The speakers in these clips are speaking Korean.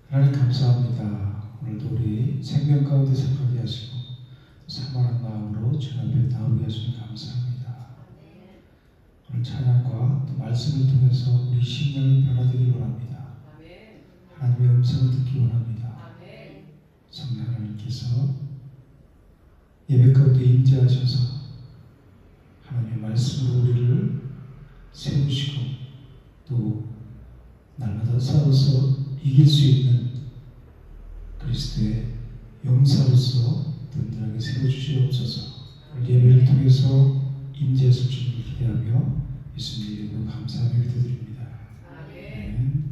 하나님 감사합니다. 오늘도 우리 생명 가운데 살게 하시고 사모하는 마음으로 주님 앞에 나오게 하시니 감사합니다. 오늘 찬양과 또 말씀을 통해서 우리 심령이 변화되길 원합니다. 하나님의 음성을 듣기 원합니다. 성령 하나님께서 예배 가운데 임재하셔서 하나님의 말씀으로 우리를 세우시고 또 날마다 싸워서 이길 수 있는 그리스도의 용사로서 든든하게 세워주시옵소서. 오늘 예배를 통해서 임재하실 줄을 기대하며 예수님 이름으로 감사하며 기도드립니다. 아멘.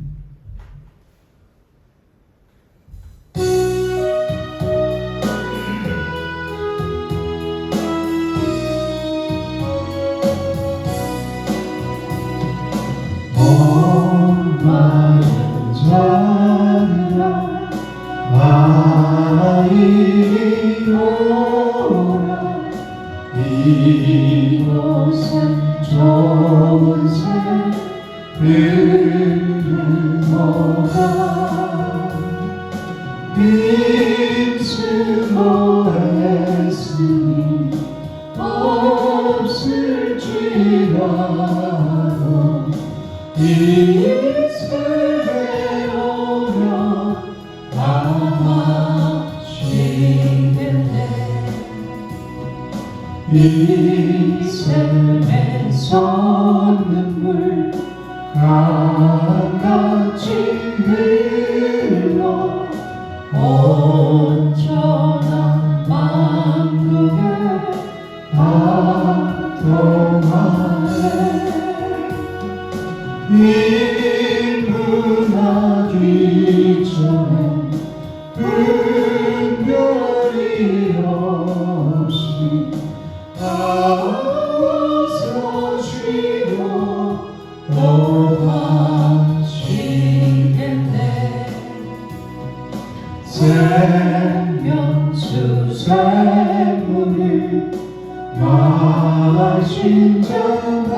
이곳은 좋은 새를 먹어 빈수로 했으니 없을지라도 이 세상에 오면 남아지겠네. 이 삶에서 눈물 강같이 흘러 온전한 만국에 아동하네. 인문하기 전에 분별이 없이 나와서 쉬고 도망치겠네. 생명수 샘물을 마신 자가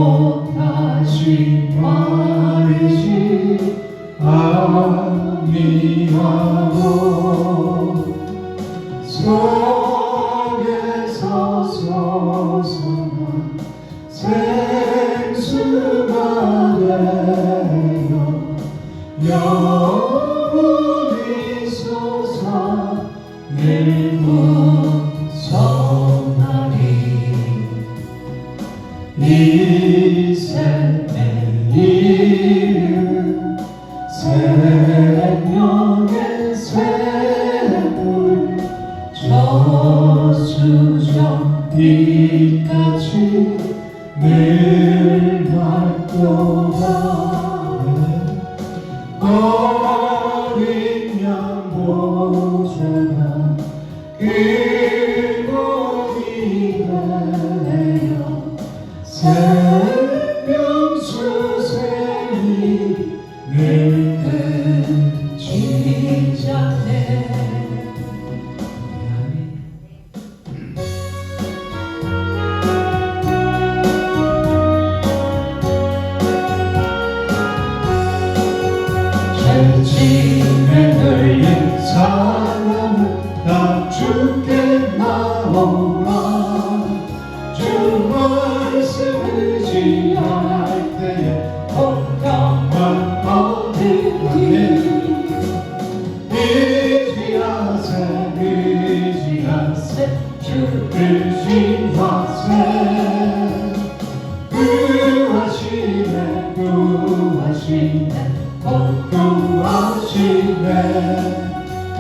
못다시 말이지 아니하고 속에서 솟아난 생수가 되어 영원히 솟아 일문성하리. 이 삶의 이름 생명의 샘물 저수정 빛같이 늘 맑도다. 어린 양 보좌가 그곳이 되어 생명수 샘이 늘 끊기자네. cher침에 들린 사람은 다 주께 나오라. 주 말씀 의지할 때에 평강만 얻으리. 의지하세 주를 신하세. 구하시네 구하시네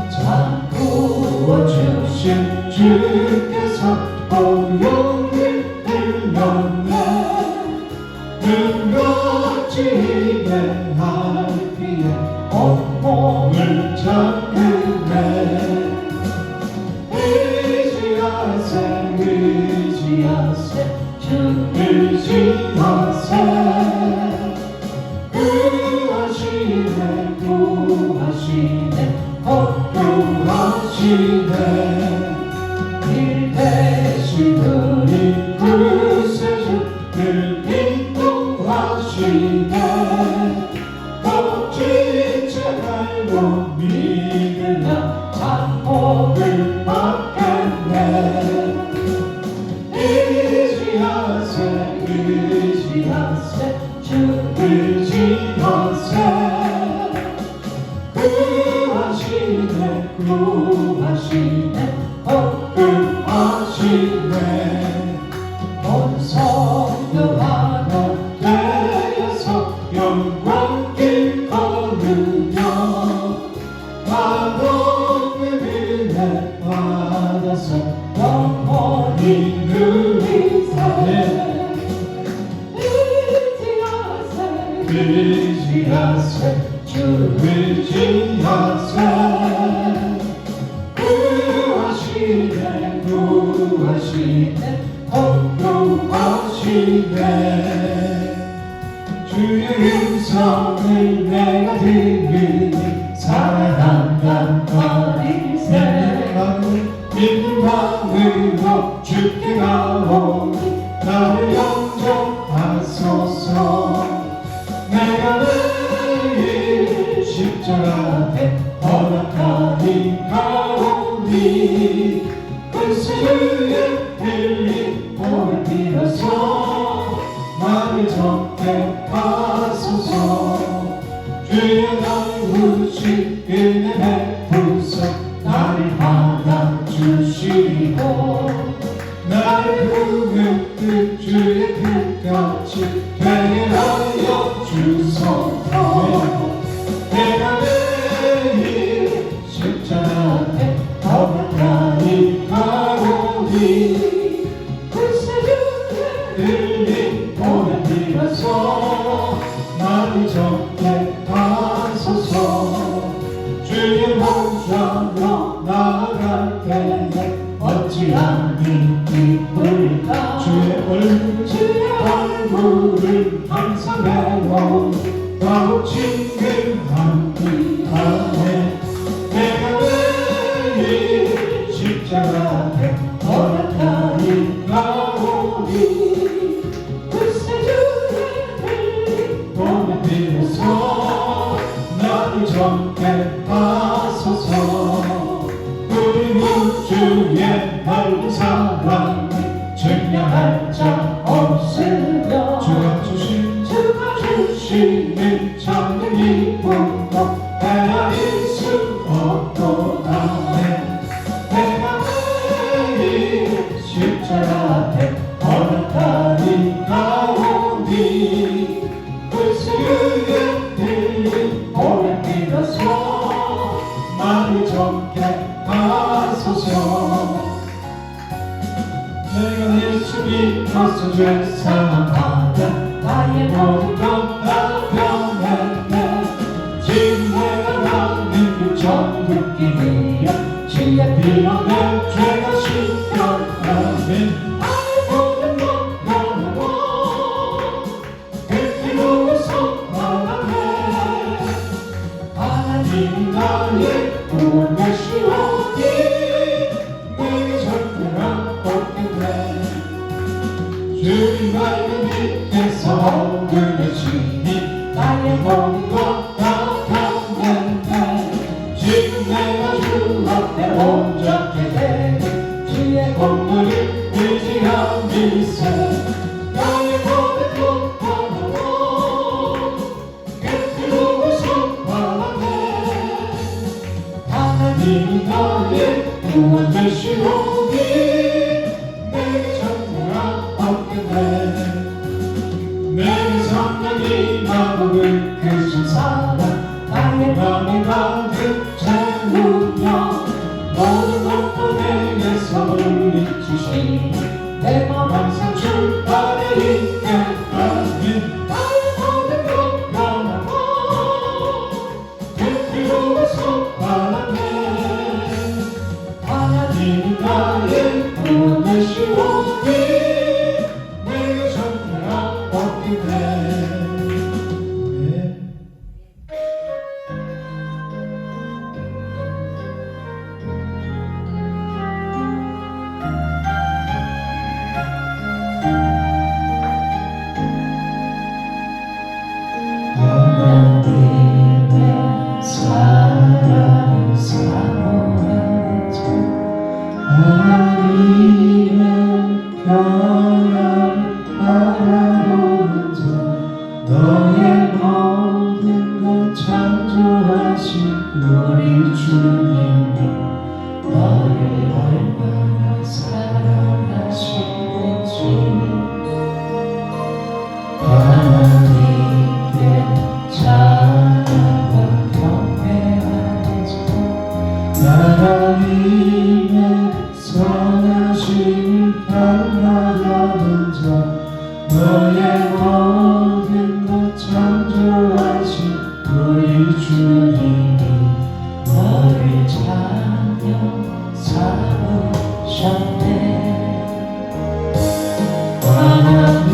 참 구원주신 주께서 고용을 들렸네. 눈같이 내 할피에 온몸을 잡으네. 의지하세 주 의지하세. 구하시네 구하시네 일 대신 우리 구세주 늘 인도하시네. 의지하세 주 의지하세 구하시네 복음하시네 온 성도 하나 되어서 영광길 걸으며 마음의 은혜 받아서 영원히 누리세 의지하세 주 의지하세 구하시네 복구하시네 주의 음성을 내가 들으니 사랑한단 어린새 믿는 마음으로 주께 가오니 나를 영접하소서 내가 매일 십자가 앞에 허락하니 가오니 그리스도의 흘린 몸을 빌어서 나를 적게 하소서 주여 나를 우시 은혜 베푸소 나를 받아주시고 나를 부을 듯 주의 뜻같이 되게 하여 주소서 내가 매일 십자가 앞에 허락하니 가오니 그리스도의 흘린 몸을 빌어서 나를 적게 하소서 주의 몸좌로 나아갈 때에 어찌하니 기쁠까 주의 얼굴을 항상 배워오니 더욱 친근함이 하네 내가 매일 십자가 앞에 허락하니 가오니 그리스도의 흘린 몸을 빌어서 나를 적게 하소서 우리 우주의 넓은 사랑을 증명할 자 없으며 주가 주시는 참된 기쁨도 헤아릴 수 없도다네 내가 매일 십자가 앞에 허락하니 가오니 그리스도의 흘린 몸을 빌어서 나를 적게 하소서 내가 예수 믿어서 죄 사함받아 나의 모든 것 다 변했네 지금 내가 가는 그 천국길 위에 주의 피로 내 죄가 씻겨가면 나의 모든 것 변하고 그 피로 속하네 하나님 나의 구원 되시오니 내게 절대가 없게 돼 주의 말씀 밑에서 얻으시니 나의 모든 것 다 변했네 지금 내가 주 앞에 온전케 되니 주의 공로를 의지함이세 나의 모든 것 변하고 그 피로 속하네 하나님 나의 구원 되시오니 내게 전부가 없게 돼 내게 성령이 나보고 크신 사랑 나의 맘에 가득 채우며 모든 것도 내게서 물리치시니 내 맘 항상 주 안에 있게 하니 나의 모든 것 변하고 그 피로 속하네 하나님이 나의 구원 되시오니 내게 전부가 없게 돼 하나님의 사랑을 사모하는 자 하나님의 만나려는 자 너의 모든 것 창조하신 우리 주님이 너를 자녀 삼으셨네. 하나님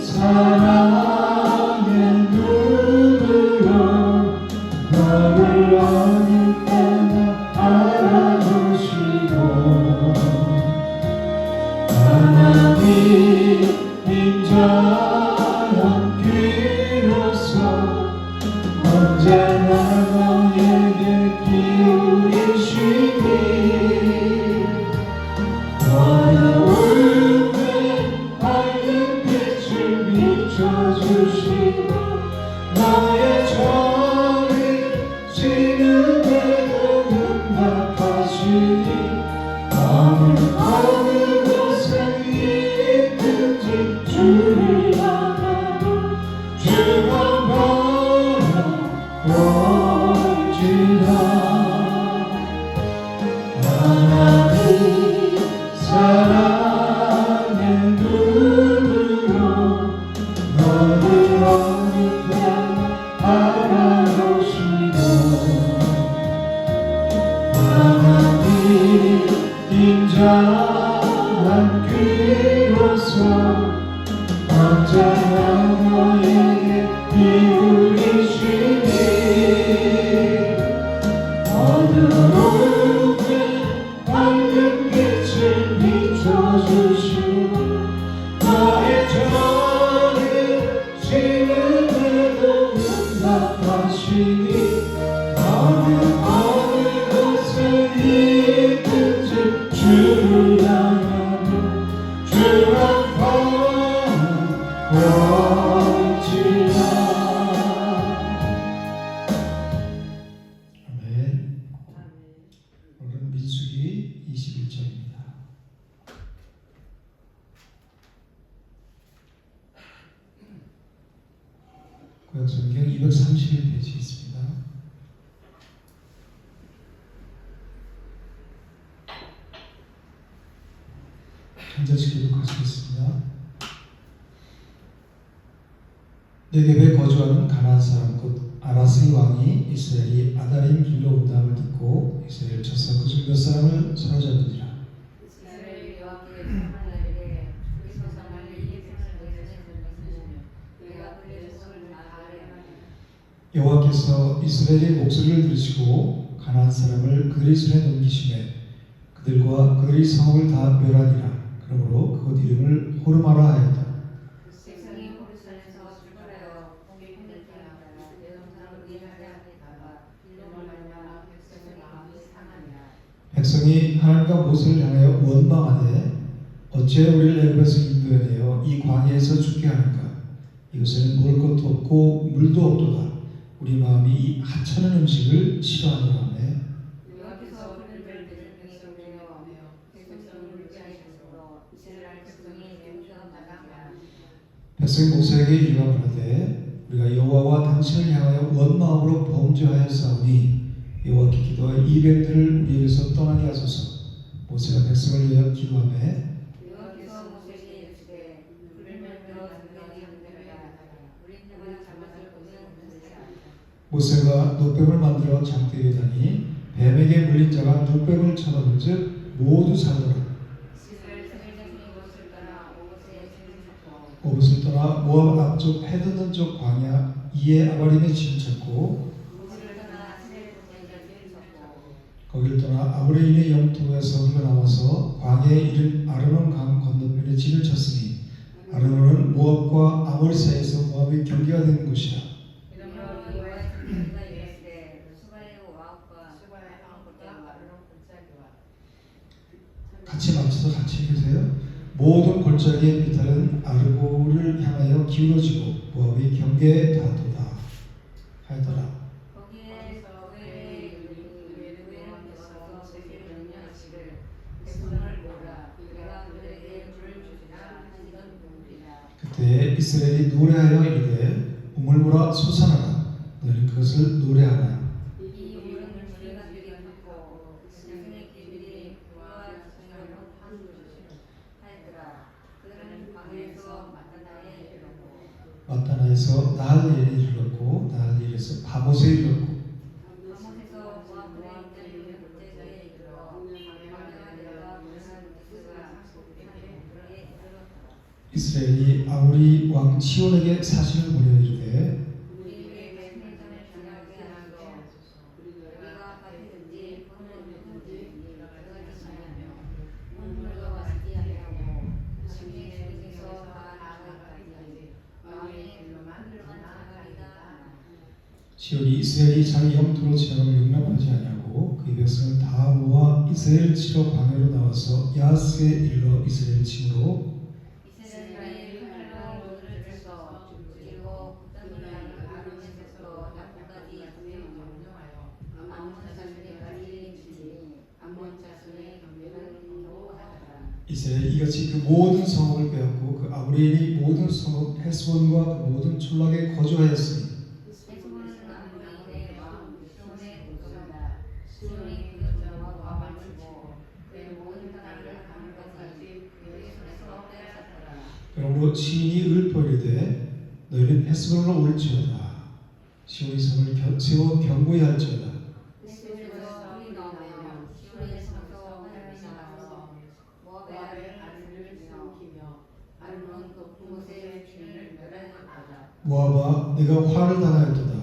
사랑의 눈으로 너를 어느 때나 알아보시고 하나님 인자한 귀로서 언제나 너에게 기울이시니 어려울 때 밝은 빛을 비춰주시고 나의 저리 지는데도 응답하시니 어느 곳에 있든지 주를 향하여 주만 바라볼지라. 하나님 사랑의 눈으로 너를 어느 때나 바라보시고 하나님 인자한 귀로서 언제나 너에게 기울이시니 어두울 때 밝은 빛을 비춰주시고 나의 저를 지는데도 응답하시니 어느 곳에 있든지 주를 향하여 주만 바라볼지라. 아멘. 오늘은 민수기 21장입니다. 구약성경 231페이지 있습니다. 한 절씩 기록하시겠습니다. 네겝에 거주하는 가나안 사람 곧 아라스의 왕이 이스라엘이 아다림 길로 온다함을 듣고 이스라엘 쳤사 그중 몇 사람을 사로잡으니라. 이스라엘 여호와께 참한 날에 그리스도 사람을 이 백성을 보내시는 것이며 그가 그의 손을 다 아뢰하니 여호와께서 이스라엘의 목소리를 들으시고 가나안 사람을 그들의 손에 넘기심에 그들과 그들의 성읍을 다 멸하니라. 그러므로 그곳 이름을 호르마라 하였다. 백성이 호르산에서 출발하여 공격을 피하다가 대동산으로 이하랴 하다가 이놈을 말미암아 백성의 마음이 상하니라. 백성이 하나님과 모세를 향하여 원망하되 어찌하여 우리를 애굽에서 인도해내어 이 광야에서 죽게 하는가. 이곳에는 먹을 것도 없고 물도 없도다. 우리 마음이 이 하찮은 음식을 싫어하노라 하네. 여호와께서 그들을 대적병에 쫓겨내어오며 백성을 물게 하시므로 이스라엘 백성이 맹주한 마당에 백성이 모세에게 일감하되 우리가 여호와와 당신을 향하여 원마음으로 범죄하였사오니 여호와께 기도하여 이 뱀들을 우리에게서 떠나게 하소서. 모세가 백성을 위하여 기도하며 여호와께서 모세에게 이르시되 그를 만들어 장대하게 함되어야 우리 누구나 잘못을 보는 것이지 않다. 모세가 놋뱀을 만들어 장대에 다니 뱀에게 물린 자가 놋뱀을 쳐다본즉 모두 살더라. 이스라엘 자손이 이곳을 떠나 오곳에 진을 찾고 오붓을 떠나 모압 앞쪽 해돋는 쪽 광야 이에 아바림에 진을 찾고 우지를 떠나 시내 북경까지 섰고 거기를 떠나 아브레인의 영토에서 흘러나와서 광야에 이른 아르논 강 건너편에 진을 쳤으니 아르논은 모압과 아모리 사이에서 모압의 경계가 되는 곳이라. 그러므로 여호와의 천사가 이르시되 수바의 와옥과 수바의 아무것과 아르논 골짜기와 같이 맞춰서 같이 읽으세요. 모든 골짜기의 비탈은 아르고를 향하여 기울어지고 모압의 경계에 닿도다 하더라. 거기에서 그의 여호와께서 세계를 명령하시기를 백성을 모으라 그가 그들에게 물을 주시라 하시던 분이라. 그때 이스라엘이 노래하여 이르되 우물물아 솟아나라. 너희는 그것을 노래하라. 이 우물은 우리가 들이 받고 백성의 길들이 그와 자손으로 한 곳이라. 그래서 나할리에 이르렀고 나할리에서 바못에 이르렀고 바못에서 모압 왕들이 그때에 이르러 광야가 내려가 무슨 기수가 그에 이르렀더라. 이스라엘이 아모리 왕 시온에게 사신을 보내 이르되 우리에게 생전에 지나게 하소서. 우리가 밥이든지 꿀이든지 그가 드시냐며 물도 마시지 아니하고 주의 중에서 다 나아가기까지 왕의 길로만 나아가리다. 시온이 이스라엘이 자기 영토로 지나가면 용납하지 아니하고 그의 백성을 다 모아 이스라엘을 치러 광야로 나와서 야스에 이르러 이스라엘 침으로 이스라엘이 활로운 물을 들서 그리고 굳던 땅을 아론에서부터 나포까지 명령하여 암몬 자손에까지 주니 암몬 자손의 경배를 인도하더라. 이스라엘이 이같이 그 모든 성읍을 빼앗고 그 아모리인이 모든 성읍 헤스본과 그 모든 촌락에 거주하였으니 헤스본은 아모리의 왕 시온의 국수다. 시온이 그 저와 모압을 치고 그의 모든 땅을 하늘까지 그의 손에서 빼앗았더라. 그러므로 시인이 읊어이르되 너희는 헤스본으로 올지어다 시온이 성을 세워 견고히 할지어다 헤스본에서 불이 나오며 시온에서부터 하늘이 나와서 모압의 아들을 삼키며 아르논 높은 곳에 주인을 멸하였도다. 모압아 내가 화를 당하였도다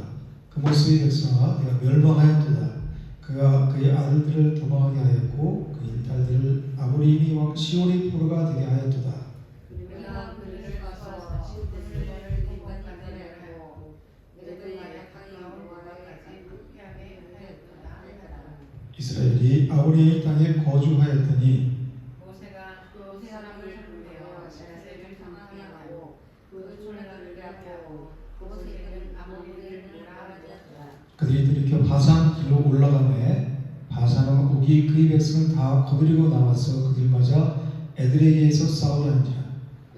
그 모습의 백성아 내가 멸망하였도다 그가 그의 아들들을 도망하게 하였고 그의 딸들을 아모리인이 왕 시온의 포로가 되게 하였도다 우리가 그를 가서 그를 공간하고 그들의 약하게 여호와의 불쾌하게 하였다. 이스라엘이 아모리의 땅에 거주하였더니 모세가 그 사람을 불러 자세를 상하게 하고 그 촌을 들게 그곳에 있는 아모리를 몰아내었다. 그들이 들이켜 바산 길로 올라가매 바산 옥이 그의 백성을 다 거느리고 나와서 그들 맞아 에드레이에서 싸우려는지라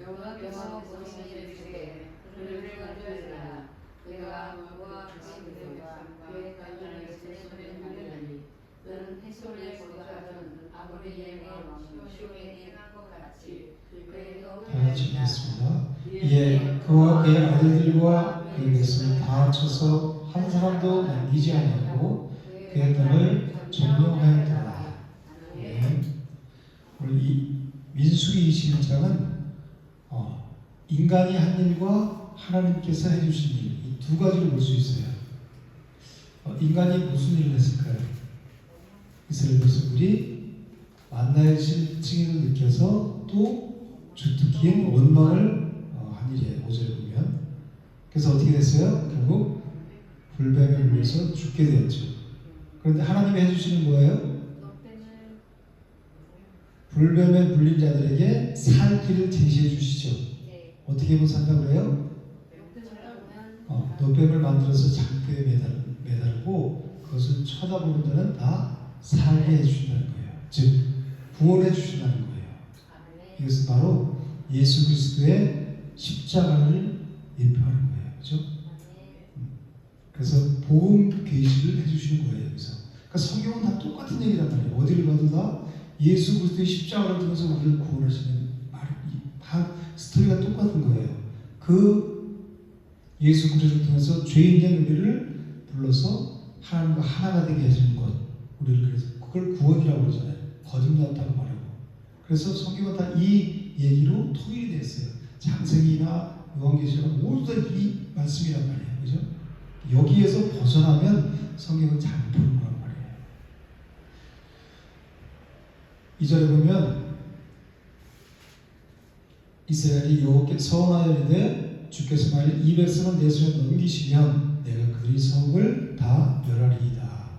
여호와께서 모세에게 이르시되 그를 건져내라. 그가 그와 그들과 그의 가족을 내 손에 팔리니 그는 헤스본에 거주하던 아모리의 왕 시온에게 행한 것 같이 그에게도 다 같이 읽겠습니다. 이에 그와 그의 아들들과 그의 백성을 다 쳐서 한 사람도 남기지 아니하고 그의 땅을 점령하였더라. 네. 오늘 이 민수기 21장은 인간이 한 일과 하나님께서 해주신 일, 이 두 가지를 볼 수 있어요. 인간이 무슨 일을 했을까요? 이스라엘 백성들이 만나의 실증을 느껴서 또 주특기인 원망을 한 일이에요. 5절에 보면. 그래서 어떻게 됐어요? 결국 불뱀에 물려서 죽게 되었죠. 그런데 하나님이 해주시는 뭐예요? 불뱀에 물린 자들에게 살 길을 제시해 주시죠. 어떻게 하면 산다고 그래요? 노뱀을 만들어서 장대에 매달고 그것을 쳐다보는 자는 다 살게 해주신다는 거예요. 즉 구원해 주신다는 거예요. 이것은 바로 예수 그리스도의 십자가를 예표하는 거예요. 그렇죠? 그래서 복음 계시를 해주시는 거예요. 여기서. 그러니까 성경은 다 똑같은 얘기란 말이에요. 어디를 봐도 다 예수 그리스도의 십자가를 통해서 우리를 구원하시는 다 스토리가 똑같은 거예요. 그 예수 그리스도를 통해서 죄인된 우리를 불러서 하나님과 하나가 되게 해주는 것, 우리를 그래서 그걸 구원이라고 그러잖아요. 거듭났다고 말하고. 그래서 성경은 다 이 얘기로 통일이 됐어요. 창세기나 요한계시록 모두 다 이 말씀이란 말이에요. 그죠? 여기에서 벗어나면 성경은 잘못 보는 거란 말이에요. 2절에 보면 이스라엘이 여호와께 서원하여 이르되 주께서 만일 이 백성을 내 손에 넘기시면 내가 그들의 성을 다 멸하리이다.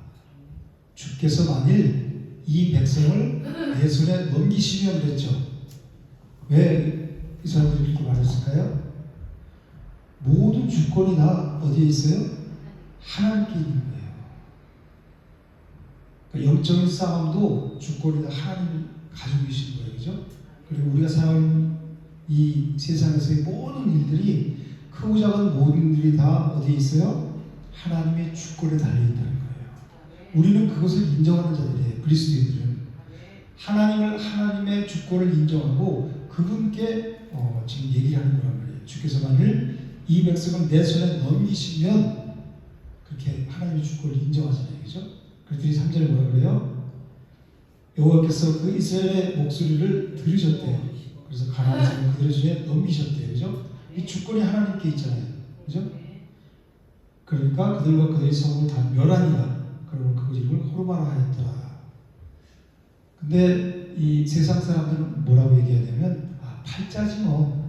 주께서 만일 이 백성을 내 손에 넘기시면 그랬죠. 왜 이 사람들이 이렇게 말했을까요? 모든 주권이 다 어디에 있어요? 하나님께 있는 거예요. 그러니까 영적인 싸움도 주권이 다 하나님이 가지고 계시는 거예요. 그죠? 그리고 우리가 살아가는 이 세상에서의 모든 일들이 크고 작은 모든 일이 다 어디에 있어요? 하나님의 주권에 달려있다는 거예요. 우리는 그것을 인정하는 자들이에요. 그리스도인들은 하나님의 주권을 인정하고 그분께 지금 얘기를 하는 거란 말이에요. 주께서 만일 이 백성을 내 손에 넘기시면 그렇게 하나님의 주권을 인정하잖아요. 그죠? 그랬더니 3절에 뭐라 그래요? 여호와께서 그 이스라엘의 목소리를 들으셨대요. 그래서 가나안 사람을 그들 중에 넘기셨대요. 그죠? 이 주권이 하나님께 있잖아요. 그죠? 그러니까 그들과 그들의 성을 다 멸하니라. 그러면 그 이름을 호르마라 하였더라. 근데 이 세상 사람들은 뭐라고 얘기하냐면 팔자지 뭐.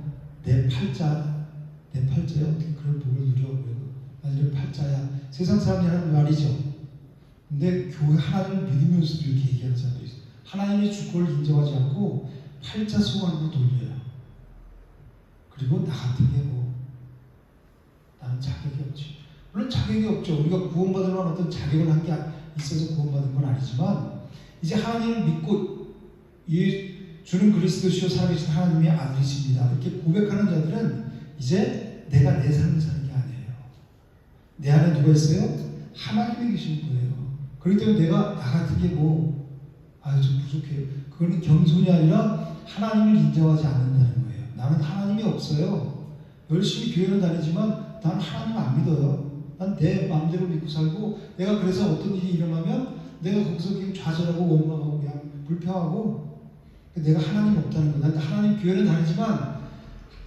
내 팔자야 어떻게 그런 복을 누려. 나중에 팔자야. 세상 사람이 하는 말이죠. 근데 교회 하나님을 믿으면서도 이렇게 얘기하는 사람들이 있어요. 하나님의 주권을 인정하지 않고 팔자 소원으로 돌려요. 그리고 나 같은 게 뭐 나는 자격이 없지. 물론 자격이 없죠. 우리가 구원받을 만한 어떤 자격을 한 게 있어서 구원받은 건 아니지만 이제 하나님을 믿고 주는 그리스도시요 살아계신 하나님의 아들이십니다. 이렇게 고백하는 자들은 이제 내가 내 삶을 사는 게 아니에요. 내 안에 누가 있어요? 하나님이 계시는 거예요. 그렇기 때문에 내가 나 같은 게 뭐 좀 부족해요. 그거는 겸손이 아니라 하나님을 인정하지 않는다는 거예요. 나는 하나님이 없어요. 열심히 교회는 다니지만 난 하나님 안 믿어요. 난 내 마음대로 믿고 살고 내가 그래서 어떤 일이 일어나면 내가 거기서 그냥 좌절하고 원망하고 그냥 불평하고 내가 하나님 없다는 거예요. 난 하나님 교회는 다니지만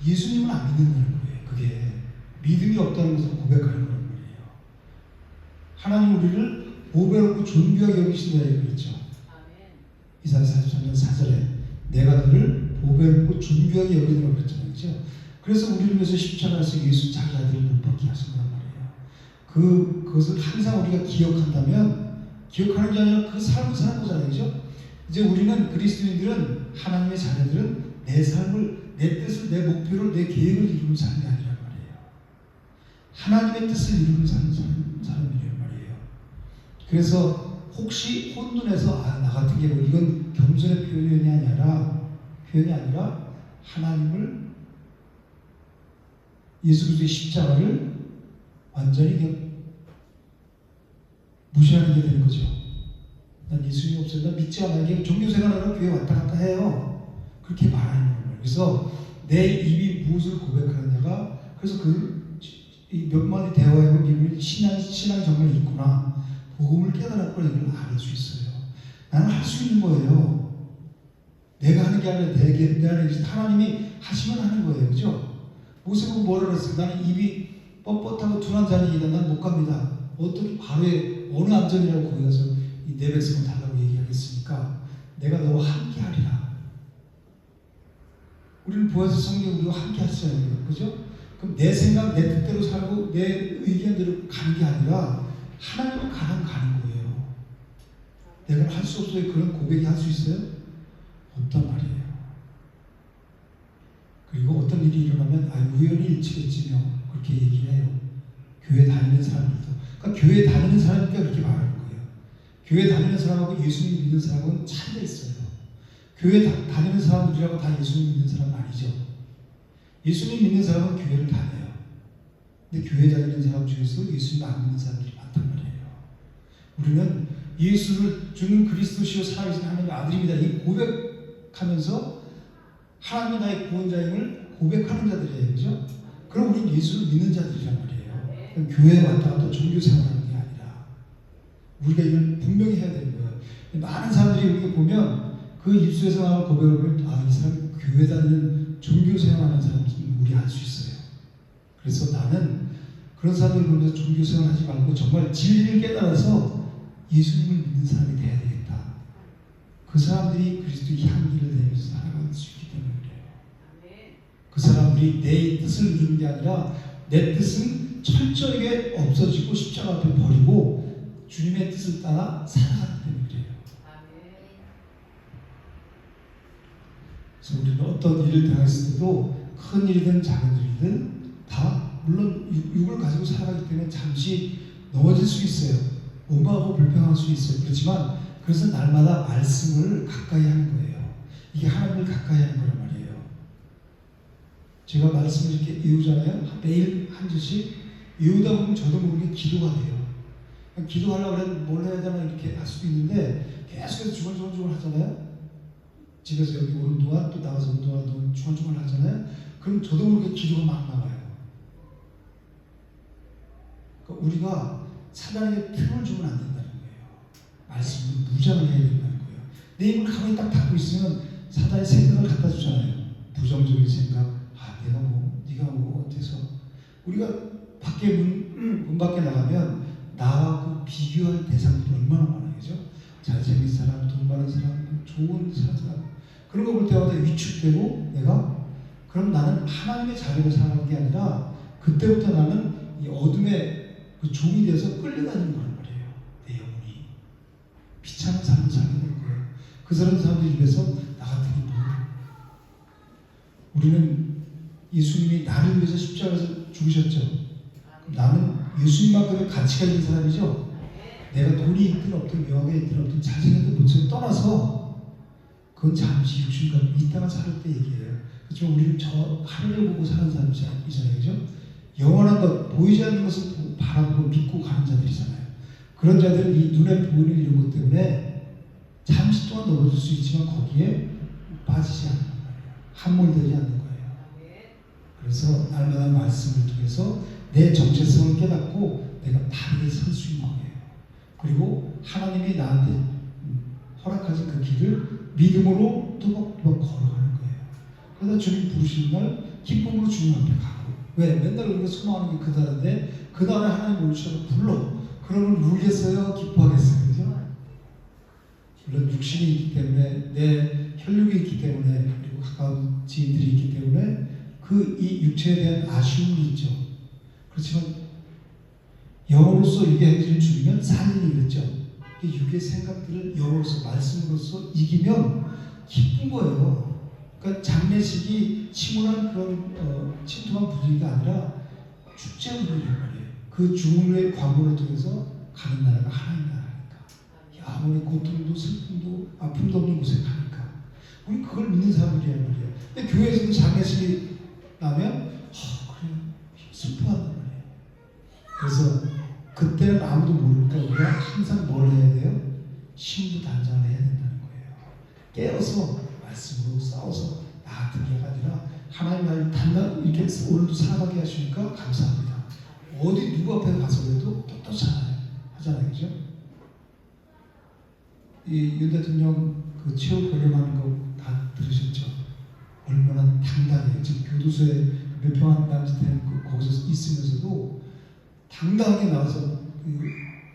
예수님은 안 믿는다는 거예요. 그게 믿음이 없다는 것을 고백하는 거란 말이에요. 하나님 우리를 보배롭고 존귀하게 여기신다 그랬죠. 이사야 43년 4절에 내가 너를 보배롭고 존귀하게 여기노라 그랬잖아요. 그렇죠? 그래서 우리를 위해서 십자가에서 예수 자기 아들을 못 받게 하신 거란 말이에요. 그것을 항상 우리가 기억한다면 기억하는 게 아니라 그 삶을 사는 거잖아요. 그죠? 이제 우리는 그리스도인들은 하나님의 자녀들은 내 삶을 내 뜻을 내 목표를 내 계획을 이루는 삶이 아니란 말이에요. 하나님의 뜻을 이루는 사람이란 말이에요. 그래서 혹시 혼돈해서 나 같은 게 뭐 이건 겸손의 표현이 아니라 하나님을 예수 그리스도의 십자가를 완전히 무시하는 게 되는 거죠. 난 예수님이 없어요. 난 믿지 않아요. 이게 종교생활하러 교회 왔다 갔다 해요. 그렇게 말하는 거예요. 그래서 내 입이 무엇을 고백하느냐가 그래서 몇 마디 대화에 보면 신앙이 정말 있구나. 복음을 깨달았고 이걸 알 수 있어요. 나는 할 수 있는 거예요. 내가 하는 게 아니라 내 안에 하나님이 하시면 하는 거예요. 그죠? 모세보고 뭐라 그랬어요? 나는 입이 뻣뻣하고 둔한 자니이다. 난 못 갑니다. 어떻게 하루에 어느 안전이라고 거기 가서 내 백성을 달라고 얘기하겠습니까? 내가 너와 함께 하리라. 우리는 보아서 성경 우리와 함께 하시잖아요. 그죠? 그럼 내 생각, 내 뜻대로 살고 내 의견대로 가는 게 아니라 하나님을 가는 거예요. 내가 할 수 없어요. 그런 고백이 할 수 있어요? 없단 말이에요. 그리고 어떤 일이 일어나면 우연히 일치겠지며 그렇게 얘기를 해요. 교회 다니는 사람들도. 그러니까 교회 다니는 사람이니까 그렇게 말하는 거예요. 교회 다니는 사람하고 예수님 믿는 사람은 차이가 있어요. 교회 다니는 사람들이라고 다 예수님 믿는 사람은 아니죠. 예수님 믿는 사람은 교회를 다녀요. 근데 교회 다니는 사람 중에서 예수님 안 믿는 사람들이 많단 말이에요. 우리는 예수를 주는 그리스도시요 살아계신 하나님의 아들입니다. 이 고백하면서 하나님이 나의 구원자임을 고백하는 자들이에요. 그죠? 그럼 우리는 예수를 믿는 자들이란 말이에요. 교회에 왔다 갔다 종교 생활하는 게 아니라 우리가 이걸 분명히 해야 되는 거예요. 많은 사람들이 우리가 보면 그 입술에서 나오는 고백을 보면 이 사람 교회 다니는 종교 생활하는 사람들은 우리 알 수 있어요. 그래서 나는 그런 사람들을 보면서 종교 생활하지 말고 정말 진리를 깨달아서 예수님을 믿는 사람이 돼야 되겠다. 그 사람들이 그리스도의 향기를 내면서 살아갈 수 있기 때문에 그래요. 그 사람들이 내 뜻을 이루는 게 아니라 내 뜻은 철저하게 없어지고 십자가 앞에 버리고 주님의 뜻을 따라 살아가기 때문에 그래요. 그래서 우리는 어떤 일을 당했을 때도 큰 일이든 작은 일이든 다 물론 육을 가지고 살아가기 때문에 잠시 넘어질 수 있어요. 원망하고 불평할 수 있어요. 그렇지만 그래서 날마다 말씀을 가까이 하는 거예요. 이게 하나님을 가까이 하는 거란 말이에요. 제가 말씀을 이렇게 외우잖아요. 매일 한 절씩 외우다 보면 저도 모르게 기도가 돼요. 기도하려고 하면 뭘 해야 되나 이렇게 할 수도 있는데 계속해서 중얼중얼 하잖아요. 집에서 여기 오는 동안 또 나가서 운동하는 동안 중얼중얼 하잖아요. 그럼 저도 모르게 기도가 막 나와요. 우리가 사단에게 틈을 주면 안 된다는 거예요. 말씀으로 무장을 해야 된다는 거예요. 내 입을 가만히 딱 닫고 있으면 사단이 생각을 갖다 주잖아요. 부정적인 생각, 내가 뭐, 네가 뭐 어때서. 우리가 밖에 문 밖에 나가면 나와 그 비교할 대상들이 얼마나 많아요. 그죠? 잘생긴 사람, 돈 많은 사람, 좋은 사람, 그런 거 볼 때마다 위축되고 내가 그럼 나는 하나님의 자녀로 살아가는 게 아니라 그때부터 나는 이 어둠의 그 종이 되어서 끌려다니는 거란 말이에요. 내 영혼이 비참한 삶을 살게 될 거예요. 그 사람들 입에서 나 같은 게 뭐예요? 우리는 예수님이 나를 위해서 십자가에서 죽으셨죠. 나는 예수님만큼의 가치가 있는 사람이죠. 내가 돈이 있든 없든 명예가 있든 없든 자신에도 못처럼 떠나서 그건 잠시 육신과 이 땅을 살 때 얘기예요. 그렇지만 우리는 저 하늘을 보고 사는 사람이잖아요. 그죠? 영원한 것, 보이지 않는 것을 바라보고 믿고 가는 자들이잖아요. 그런 자들은 이 눈에 보이는 이런 것 때문에 잠시 동안 넘어질 수 있지만 거기에 빠지지 않는 거예요. 함몰되지 않는 거예요. 그래서 날마다 말씀을 통해서 내 정체성을 깨닫고 내가 바르게 설 수 있는 거예요. 그리고 하나님이 나한테 허락하신 그 길을 믿음으로 또박또박 걸어가는 거예요. 그러다 주님 부르시는 날 기쁨으로 주님 앞에 가고. 왜? 맨날 우리가 소망하는 게 그날인데 그날에 하나님 오셔서 불러. 그러면 울겠어요? 기뻐하겠어요? 그죠? 물론 육신이 있기 때문에 내 혈육이 있기 때문에 그리고 가까운 지인들이 있기 때문에 그 이 육체에 대한 아쉬움이 있죠. 그렇지만 영으로서 육의 행실을 죽이면 살리는 그랬죠. 육의 생각들을 영으로서 말씀으로서 이기면 기쁜 거예요. 그러니까 장례식이 침울한 그런 침통한 분위기가 아니라 축제 분위기란 말이에요. 그 죽음의 관문을 통해서 가는 나라가 하나님 나라니까. 아무리 고통도 슬픔도 아픔도 없는 곳에 가니까. 우리 그걸 믿는 사람들이란 말이에요. 근데 교회에서도 장례식이 나면 그래 슬퍼한단 말이에요. 그래서 그때는 아무도 모르니까 우리가 항상 뭘 해야 돼요? 신부단장을 해야 된다는 거예요. 깨어서 말씀으로 싸워서 나 같은 게가 아니라 하나님 나를 단단 이렇게 오늘도 살아가게 하시니까 감사합니다. 어디 누구 앞에 가서라도 떳떳하잖아요. 하잖아요. 그죠? 이 윤 대통령 그 체육 결혼하는 거 다 들으셨죠? 얼마나 당당해요. 지금 교도소에 몇 평한 남짓하는 거기서 있으면서도 당당하게 나와서 그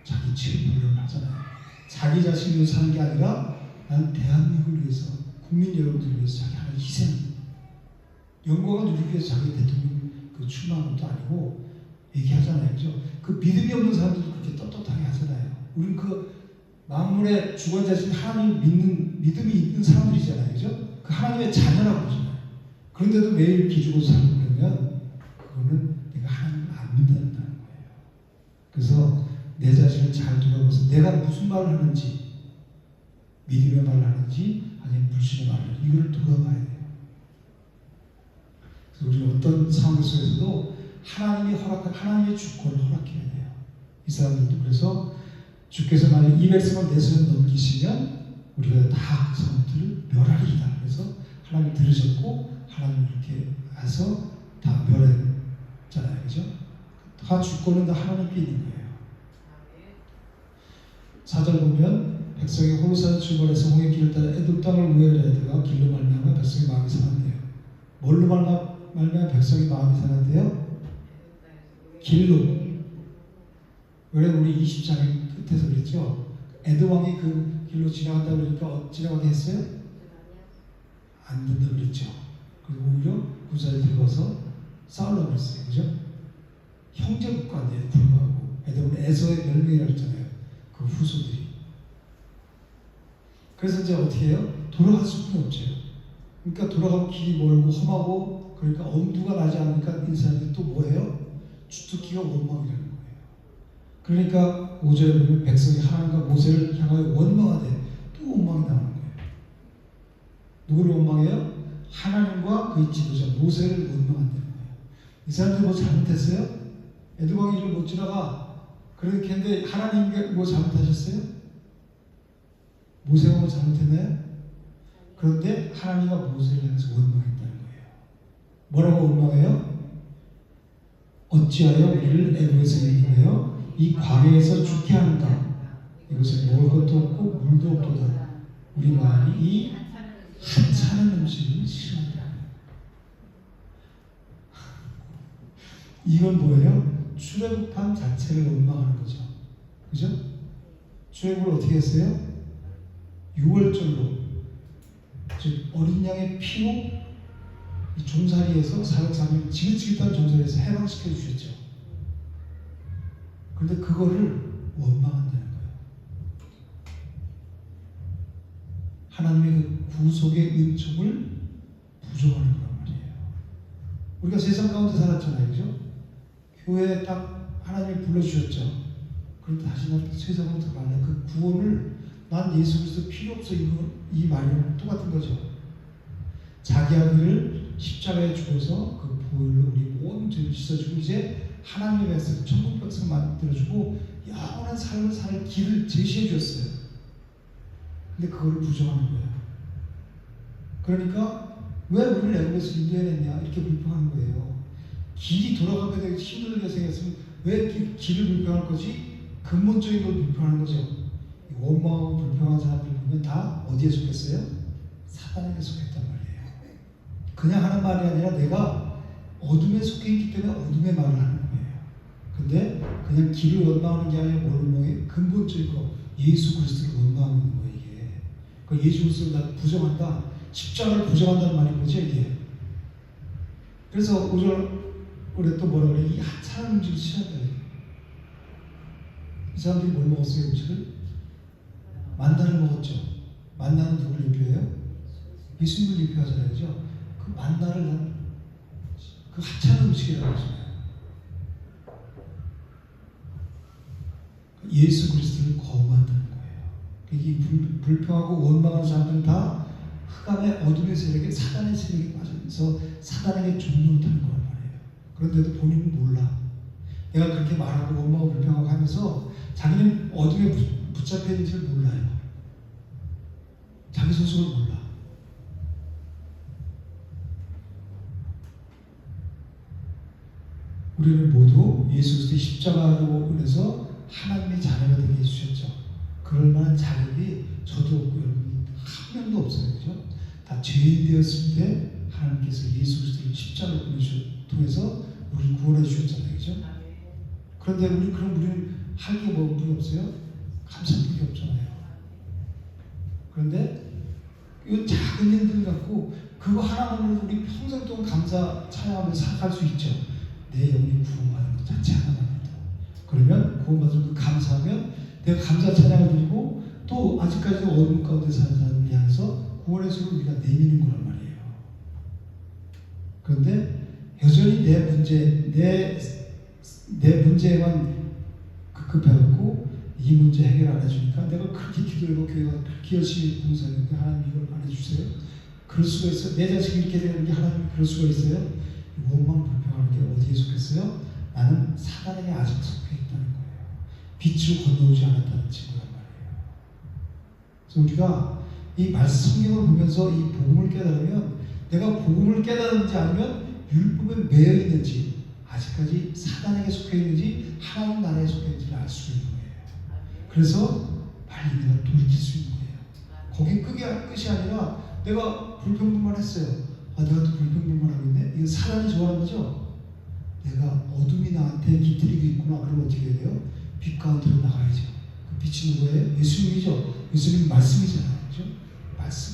자기 체육 결혼을 하잖아요. 자기 자신으로 사는 게 아니라 난 대한민국을 위해서 국민 여러분들을 위해서 자기 하는 희생 영광을 누리기 위해서 자기 대통령 그 출마한 것도 아니고 얘기하잖아요. 그죠? 그 믿음이 없는 사람들도 그렇게 떳떳하게 하잖아요. 우리는 그 만물의 주관자신 하나님을 믿는 믿음이 있는 사람들이잖아요. 그죠? 그 하나님의 자녀라고 그러잖아요. 그런데도 매일 기죽어 살고 그러면 그거는 내가 하나님을 안 믿는다는 거예요. 그래서 내 자신을 잘 돌아보면서 내가 무슨 말을 하는지 믿음의 말을 하는지 아니면 불신의 말을 하는지 이걸 돌아봐야 돼요. 그래서 우리는 어떤 상황 속에서도 하나님이 허락한 하나님의 주권을 허락해야 돼요. 이 사람들도 그래서 주께서 만약 이 백성을 내 손에 넘기시면 우리가 다 그 사람들을 멸하리이다. 그래서 하나님 들으셨고 하나님 이렇게 해서 다 멸했잖아요. 그죠? 다 주권은 다 하나님께 있는 거예요. 4절 보면 백성이 호르산에 출발해서 홍해 길을 따라 에돔 땅을 우회하다가 길로 말미암아 백성이 마음이 상한대요. 뭘로 말미암아 백성이 마음이 상한대요? 길로. 왜냐면 우리 20장의 끝에서 그랬죠. 에돔 왕이 그 길로 지나간다 그러니까 지나가게 했어요? 안 된다 그랬죠. 그리고 오히려 군사를 들고서 싸우려고 했어요. 그죠? 형제 국가인데 불구하고 에돔은 에서의 멸명이라고 했잖아요. 그 후손들이. 그래서 이제 어떻게 해요? 돌아갈 수밖에 없죠. 그러니까 돌아가면 길이 멀고 험하고 그러니까 엄두가 나지 않으니까 인사들이 또 뭐예요? 주특기가 원망이라는 거예요. 그러니까 5절에 보면 백성이 하나님과 모세를 향하여 원망하되 또 원망이 나오는 거예요. 누구를 원망해요? 하나님과 그의 지도자 모세를 원망한다는 거예요. 이 사람들이 뭐 잘못했어요? 에돔 길을 못 지나가. 그렇게 했는데 하나님께 뭐 잘못하셨어요? 모세가 뭐 잘못했나요? 그런데 하나님과 모세를 향해서 원망했다는 거예요. 뭐라고 원망해요? 어찌하여 우리를 애굽에서 인도하여 이 광야에서 죽게 하는가? 이것은 먹을 것도 없고 물도 없도다. 우리 마음이 이 하찮은 음식을 싫어한다. 이건 뭐예요? 출애굽함 자체를 원망하는 거죠. 그죠? 출애굽을 어떻게 했어요? 6월절로 즉 어린 양의 피로 이 종살이에서 403일 지긋지긋한 종살이에서 해방시켜 주셨죠. 그런데 그거를 원망한다는 거예요. 하나님의 그 구속의 은총을 부정하는 거란 말이에요. 우리가 세상 가운데 살았잖아요. 그죠? 교회에 딱 하나님이 불러주셨죠. 그런데 다시 난 세상으로 들어갈래. 그 구원을 난 예수 그리스도 필요 없어. 이 말이랑 똑같은 거죠. 자기 아들을 십자가에 죽어서 그 보혈로 우리 모든 죄를 씻어주고 이제 하나님의 백성, 천국 백성 만들어주고 영원한 삶을 살 길을 제시해 주었어요. 근데 그거를 부정하는 거예요. 그러니까 왜 우리를 애굽에서 인도해냈냐 이렇게 불평하는 거예요. 길이 돌아가게 되게 힘들게 생겼으면 왜 길을 불평할 거지? 근본적인 걸 불평하는 거죠. 원망하고 불평한 사람들 보면 다 어디에 속했어요? 사단에게 속했단 말이에요. 그냥 하는 말이 아니라 내가 어둠에 속해 있기 때문에 어둠의 말을 하는 거예요. 근데 그냥 길을 원망하는 게 아니라 원망의 근본적인 거 예수 그리스도를 원망하고 있는 거예요. 이게 그러니까 예수 그리스도를 나 부정한다, 십자가를 부정한다는 말인 거죠 이게. 그래서 5절에 또 뭐라 그래요? 이 하찮은 음식을 싫어한다. 이 사람들이 뭘 먹었어요? 음식을? 만나를 먹었죠. 만나는 누구를 대표해요? 예수님을 대표하잖아요. 그죠? 그 만나를 그 하찮은 음식이라고 하잖아요. 예수 그리스도를 거부한다는 거예요. 이 불평하고 원망하는 사람들은 다 흑암의 어둠의 세력에 사단의 세력에 빠져서 사단에게 종로를 타는 거란 말이에요. 그런데도 본인은 몰라. 내가 그렇게 말하고 원망하고 불평하고 하면서 자기는 어둠에 붙잡혀 있는 줄 몰라요. 자기 스스로 몰라. 우리는 모두 예수 그리스도의 십자가로 인해서 하나님의 자녀가 되게 해주셨죠. 그럴 만한 자격이 저도 없고 여러분 한 명도 없어요. 그죠? 다 죄인 되었을 때 하나님께서 예수 그리스도를 십자가로 통해서 우리를 구원해 주셨잖아요. 그죠? 그런데 우리는 할 게 뭐 우리 없어요? 감사할 게 없잖아요. 그런데 이 작은 일들 갖고 그거 하나만으로 우리 평생 동안 감사 찬양하며 살아갈 수 있죠. 내 영이 구원받는 것 자체 하나만으로도. 그러면 구원받은 그 감사하면 내가 감사 찬양을 드리고 또 아직까지도 어둠 가운데 사는 사람을 향해서 구원의 수를 우리가 내미는 거란 말이에요. 그런데 여전히 내 문제에만 급급해갖고 이 문제 해결 안 해주니까 내가 그렇게 기도하고 교회가 그렇게 열심히 봉사했는데 하나님 이걸 안 해주세요? 그럴 수가 있어요. 내 자식이 이렇게 되는 게 하나님이 그럴 수가 있어요? 원망 불평하는 게 어디에 속했어요? 나는 사단에게 아직 속해 있다는 거예요. 빛으로 건너오지 않았다는 증거란 말이에요. 그래서 우리가 이 말씀 성경을 보면서 이 복음을 깨달으면 내가 복음을 깨달은지 아니면 율법에 매여 있는지 아직까지 사단에게 속해 있는지 하나님 나라에 속해 있는지를 알 수 있는 거예요. 그래서 빨리 내가 돌이킬 수 있는 거예요. 거기 끝이 아니라 내가 불평불만 했어요. 내가 또 불평불만하고 있네. 이거 사단이 좋아하는 거죠. 내가 어둠이 나한테 깃들이고 있구나. 그러면 어떻게 해야 돼요? 빛 가운데로 나가야죠. 그 빛이 누구예요? 예수님이죠. 예수님 말씀이잖아요. 그렇죠?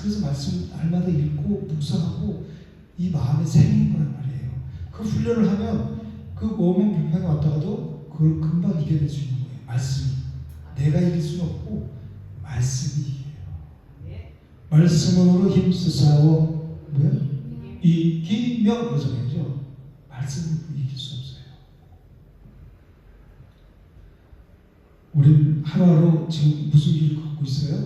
그래서 말씀 날마다 읽고 묵상하고 이 마음에 새기는 거란 말이에요. 그 훈련을 하면 그 원망 불평이 왔다가도 그걸 금방 이겨낼 수 있는 거예요. 말씀이. 내가 이길 수는 없고 말씀이 이겨요. 말씀으로 힘쓰사오 이기며 그러잖아요. 그죠? 말씀으로 이길 수 없어요. 우린 하루하루 지금 무슨 길을 걷고 있어요?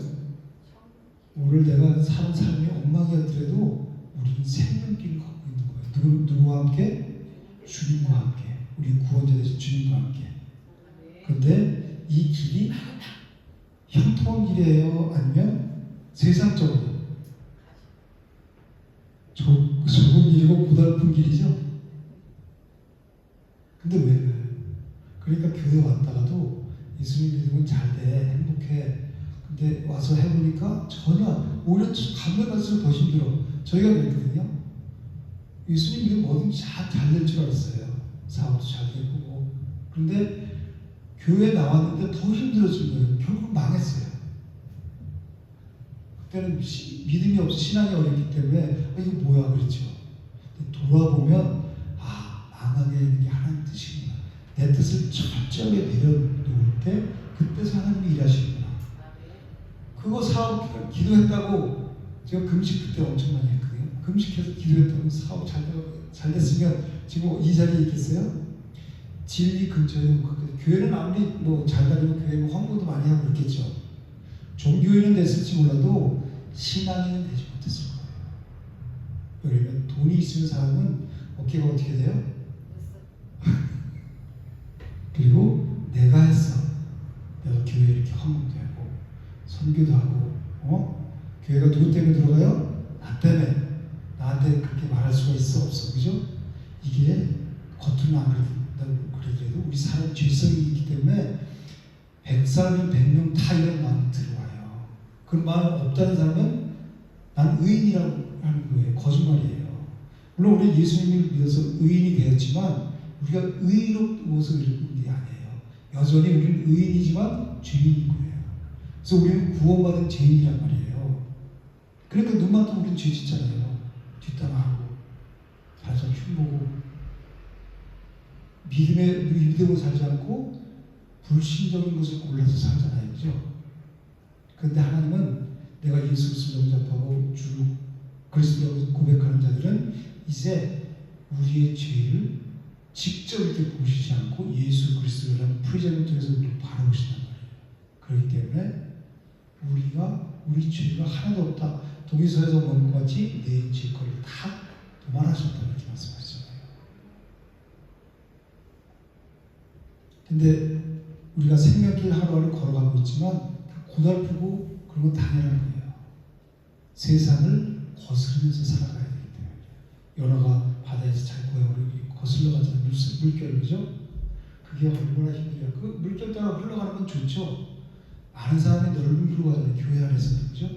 오늘 내가 사는 삶이 엉망이었더라도 우리는 생명길을 걷고 있는 거예요. 누구와 함께? 주님과 함께. 우리 구원자 되신 주님과 함께. 그런데 이 길이 형통한 길이에요? 아니면 세상적으로 좁은 길이고 고달픈 길이죠? 근데 왜? 그러니까 교회 왔다가도 예수님 믿으면 잘 돼, 행복해. 근데 와서 해보니까 전혀 오히려 가면 갈수록 더 힘들어. 저희가 그랬거든요. 예수님 믿으면 뭐든지 잘 될 줄 알았어요. 사업도 잘 되고 뭐. 그런데 교회 나왔는데 더 힘들어진 거예요. 결국 망했어요. 그때는 믿음이 없어 신앙이 어렸기 때문에 이게 뭐야 그랬죠. 근데 돌아보면 망하게 있는 게 하나님 뜻이구나. 내 뜻을 철저하게 내려놓을 때 그때서 하나님이 일하시구나. 그거 사업 기도했다고 제가 금식 그때 엄청 많이 했거든요. 금식해서 기도했다고 사업 잘 됐으면 지금 이 자리에 있겠어요? 진리 근처에 교회는 아무리 뭐 잘 다니고 교회 뭐 홍보도 많이 하고 있겠죠. 종교인은 됐을지 몰라도 신앙인은 되지 못했을 거예요. 왜냐면 돈이 있으면 사람은 어깨가 어떻게 돼요? 그리고 내가 했어. 내가 교회 이렇게 헌금도 하고 선교도 하고 교회가 누구 때문에 들어가요? 나 때문에. 나한테 그렇게 말할 수가 있어? 없어? 그죠? 이게 겉으로는 안 그래도 우리 사람 죄성이 있기 때문에 100사람이면 100명 다 이런 마음이 들어와요. 그런 마음 없다는 사람은 난 의인이라고 하는 거예요. 거짓말이에요. 물론 우리 예수님을 믿어서 의인이 되었지만 우리가 의롭고서 이런 게 아니에요. 여전히 우리는 의인이지만 죄인인 거예요. 그래서 우리는 구원받은 죄인이란 말이에요. 그러니까 눈만 뜨면 우리는 죄 짓잖아요. 뒷담화하고 발전 흉보고 믿음으로 살지 않고 불신적인 것을 골라서 살잖아요. 그죠? 그런데 하나님은 내가 예수 그리스도를 영접하고 주 그리스도라고 고백하는 자들은 이제 우리의 죄를 직접 이렇게 보시지 않고 예수 그리스도라는 프리즘을 통해서 우리를 바라보신단 말이에요. 그렇기 때문에 우리 죄가 하나도 없다. 동의서에서 본 것 같이 내 죄거리를 다 도말하셨다 이렇게 말씀하셨잖아요. 근데 우리가 생명길 하루하루 걸어가고 있지만 고달프고 그런 건 당연한 거예요. 세상을 거스르면서 살아가야 되기 때문에 연어가 바다에서 잘 고양이를 거슬러 가잖아요. 물결 그죠? 그게 얼마나 힘들어요. 그 물결 따라 흘러가는 건 좋죠. 많은 사람이 넓은 길로 가잖아요. 교회 안에서도 그죠?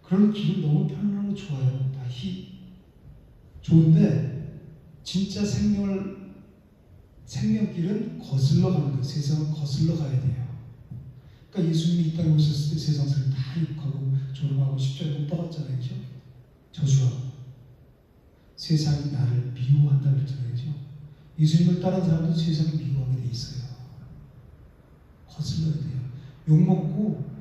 그런 길은 너무 편안하고 좋아요. 다 좋은데 진짜 생명길은 거슬러 가는 거예요. 세상은 거슬러 가야 돼요. 그러니까 예수님이 이 땅에 오셨을 때 세상 사람 다 욕하고 조롱하고 십자가에 못 박았잖아요. 그죠? 저주하고 세상이 나를 미워한다 그랬잖아요. 그죠? 예수님을 따른 사람도 세상이 미워하게 돼 있어요. 거슬러야 돼요. 욕먹고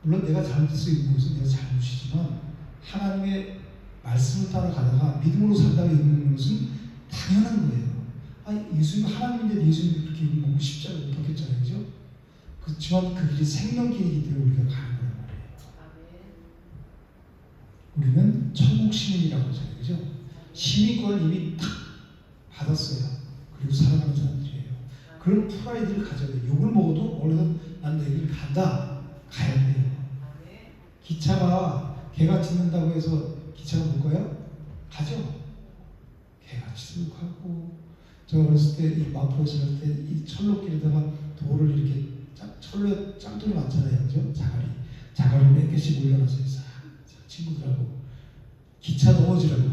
물론 내가 잘못했어요. 욕먹어서 내가 잘못이지만 하나님의 말씀을 따라가다가 믿음으로 산다고 욕먹는 것은 당연한 거예요. 예수님 하나님인데 예수님이 그렇게 욕먹고 십자가에 못 박혔잖아요. 그죠? 그렇지만 그 길이 생명길이기 때문에 우리가 가는 거란 말이에요. 우리는 천국 시민이라고 하잖아요. 그죠? 시민권을 이미 딱 받았어요. 그리고 살아가는 사람들이에요. 그런 프라이드를 가져야 돼요. 욕을 먹어도 원래는 난 내 길 간다. 가야 돼요. 기차가 개가 짖는다고 해서 기차가 못 가요? 가죠. 개가 짖고 가고 제가 어렸을 때 이 마포에서 살 때 이 철로길에다가 돌을 이렇게 철로에 짱돌이 많잖아요. 그죠? 자갈을 몇 개씩 올려놨어요. 친구들하고 기차 넘어지라고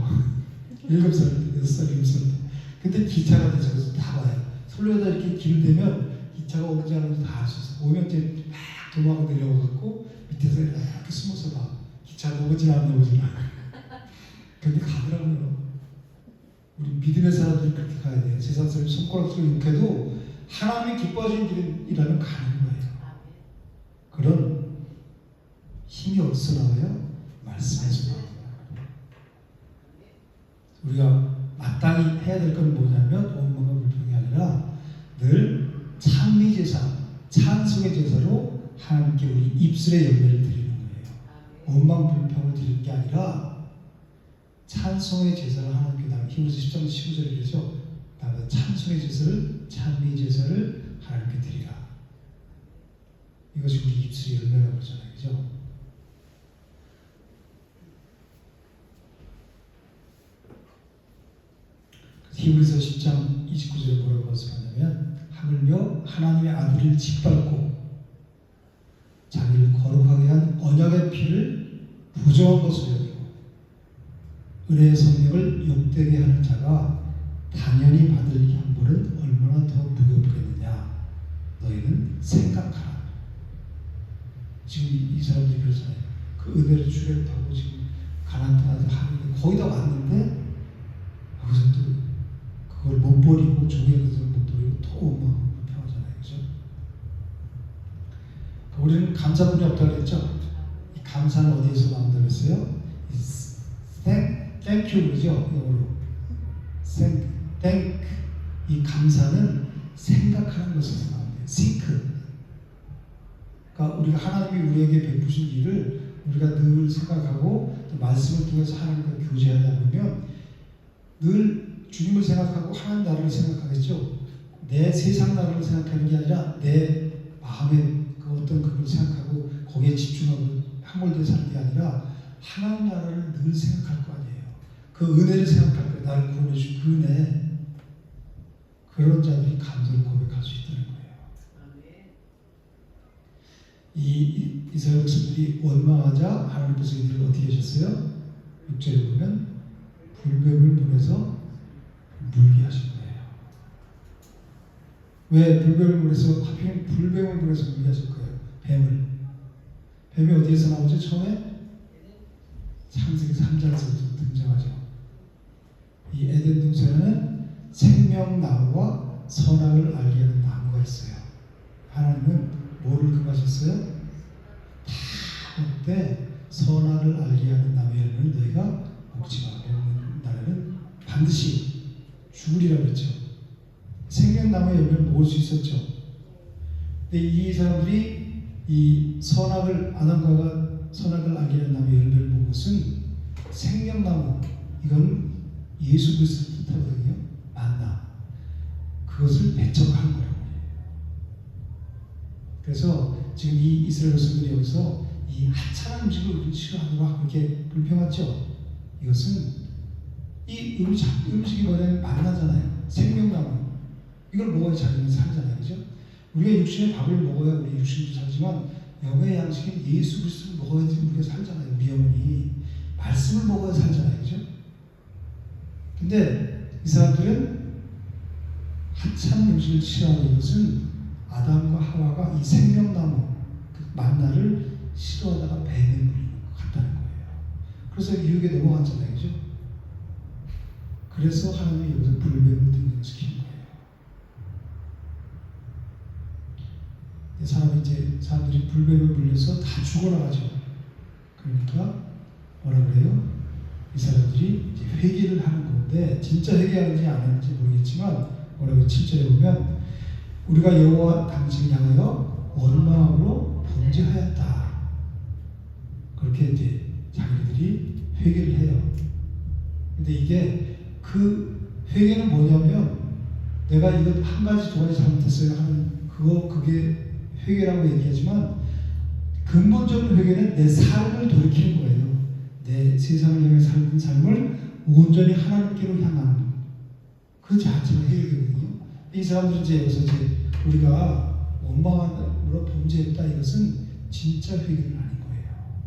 7살 때 6살 7살 때 근데 기차가 대처해서 다 봐요. 솔로에다 이렇게 길을 대면 기차가 오는지 안 오는지 다 알 수 있어요. 오면 이제 막 도망가 내려와갖고 밑에서 이렇게 숨어서 봐. 기차 넘어지나 안 넘어지나. 근데 가더라고요. 우리 믿음의 사람들이 그렇게 가야 돼요. 세상 사람이 손가락으로 욕해도 하나님이 기뻐하시는 길이라면 가는 거예요. 그런 힘이 어디서 나와요? 말씀에서 나와요. 우리가 마땅히 해야 될 건 뭐냐면 원망과 불평이 아니라 늘 찬미 제사, 찬송의 제사로 하나님께 우리 입술의 열매를 드리는 거예요. 원망 불평을 드리는 게 아니라 찬송의 제사를 하나님께 나누는 히브리서 10장 15절에 그러죠. 나는 찬송의 제사를 찬미 제사를 하나님께 드리라. 이것이 우리 입술의 열매라고 그러잖아요. 그죠? 히브리서 10장 29절에 뭐라고 말씀하냐면 하물며 하나님의 아들을 짓밟고 자기를 거룩하게 한 언약의 피를 부정한 것으로 여기고 은혜의 성령을 욕되게 하는 자가 당연히 받을 형벌은 얼마나 더 무겁겠느냐 너희는 생각하라. 지금 이 사람들이 그러잖아요. 그 은혜를 주겠다고 지금 가나안 땅에서 하는데 거의 다 왔는데 여기서 또 그걸 못 버리고 종의 것을 못 버리고 또 원망하고 불평하잖아요. 그죠? 우리는 감사분이 없다고 그랬죠? 이 감사는 어디에서 나온다고 했어요? thank you 그죠? 영어로 thank 이 감사는 생각하는 것에서 나온대요. think 그러니까 우리가 하나님이 우리에게 베푸신 일을 우리가 늘 생각하고 또 말씀을 통해서 하나님과 교제하다 보면 늘 주님을 생각하고 하나님 나라를 생각하겠죠. 내 세상 나라를 생각하는 게 아니라 내 마음의 그 어떤 그걸 생각하고 거기에 집중하고 함몰되어 사는 게 아니라 하나님 나라를 늘 생각할 거 아니에요. 그 은혜를 생각할 거예요. 나를 구원해 준 그 은혜. 그런 자들이 감사를 고백할 수 있다는 거예요. 이 이스라엘 백성들이 원망하자 하나님께서 이들을 어떻게 하셨어요? 6절에 보면 불뱀을 보내서 물게 하신 거예요. 왜 불뱀을 보내서 하필 불뱀을 보내서 물게 하실 거예요? 뱀이 어디에서 나오죠? 처음에 창세기 3장에서 등장하죠. 이 에덴 동산에는 생명나무와 선악을 알게 하는 나무가 있어요. 하나님은 뭐를 금하셨어요? 다 먹되 선악을 알게 하는 나무의 열매는 너희가 먹지 말고 나라는 반드시 죽으리라고 했죠. 생명나무의 열매를 먹을 수 있었죠. 근데 이 사람들이 이 아담과가 선악을 알게 하는 나무의 열매를 먹은 것은 생명나무, 이건 예수 그리스도를 뜻하거든요. 만나. 그것을 배척한 거예요. 그래서 지금 이 이스라엘 백성들이 여기서 이 하찮은 음식을 우리는 싫어하느라 그렇게 불평하죠. 이것은 이 음식이 뭐냐면 만나잖아요. 생명나무. 이걸 먹어야 자기는 살잖아요. 그죠? 우리가 육신의 밥을 먹어야 우리 육신도 살지만 영의 양식인 예수 그리스도를 먹어야지 우리가 살잖아요. 우리 영혼이. 말씀을 먹어야 살잖아요. 그죠? 근데 이 사람들은 하찮은 음식을 싫어하는 것은 아담과 하와가 이 생명나무 그 만나를 싫어하다가 뱀에 물리는 것 같다는 거예요. 그래서 유혹에 넘어갔잖아요. 그죠? 그래서 하나님이 여기서 불뱀을 등장시키는 거예요. 사람들이 불뱀에 물려서 다 죽어나가죠. 그러니까 뭐라 그래요? 이 사람들이 이제 회개를 하는 건데 진짜 회개하는지 안 하는지 모르겠지만 뭐라고 7절에 보면 우리가 여호와 당신을 향하여 원망함으로 범죄하였다. 그렇게 이제 자기들이 회개를 해요. 근데 이게 그 회개는 뭐냐면 내가 이거 한 가지 두 가지 잘못했어요 하는 그게 회개라고 얘기하지만 근본적인 회개는 내 삶을 돌이키는 거예요. 내 세상을 향해 살던 삶을 온전히 하나님께로 향하는 그 자체가 회개거든요. 이 사람들은 이제 여기서 이제 우리가 원망함으로 범죄했다 이것은 진짜 회개는 아닌 거예요.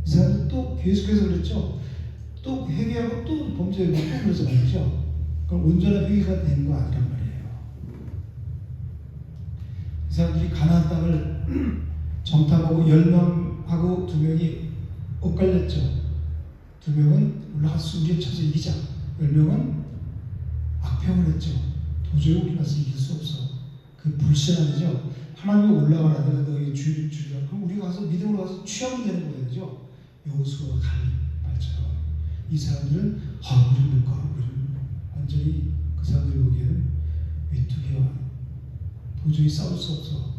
이 사람들 또 계속해서 그랬죠. 또 회개하고 또 범죄하고 또 그러잖아요. 그죠? 그럼 온전한 회개가 되는 거 아니란 말이에요. 이 사람들이 가나안 땅을 정탐하고 10명하고 2명이 엇갈렸죠. 2명은 올라가서 우리의 쳐서 이기자. 10명은 악평을 했죠. 도저히 우리 가서 이길 수 없어. 그 불신앙이죠. 하나님이 올라가라. 내가 너희 주를 주리라. 그럼 우리가 가서 믿음으로 가서 취하면 되는 거예요. 그죠? 여호수아와 갈렙 말처럼. 이 사람들은 우리는 못 가. 우리는 완전히 그 사람들 보기에는 메뚜기와 도저히 싸울 수 없어.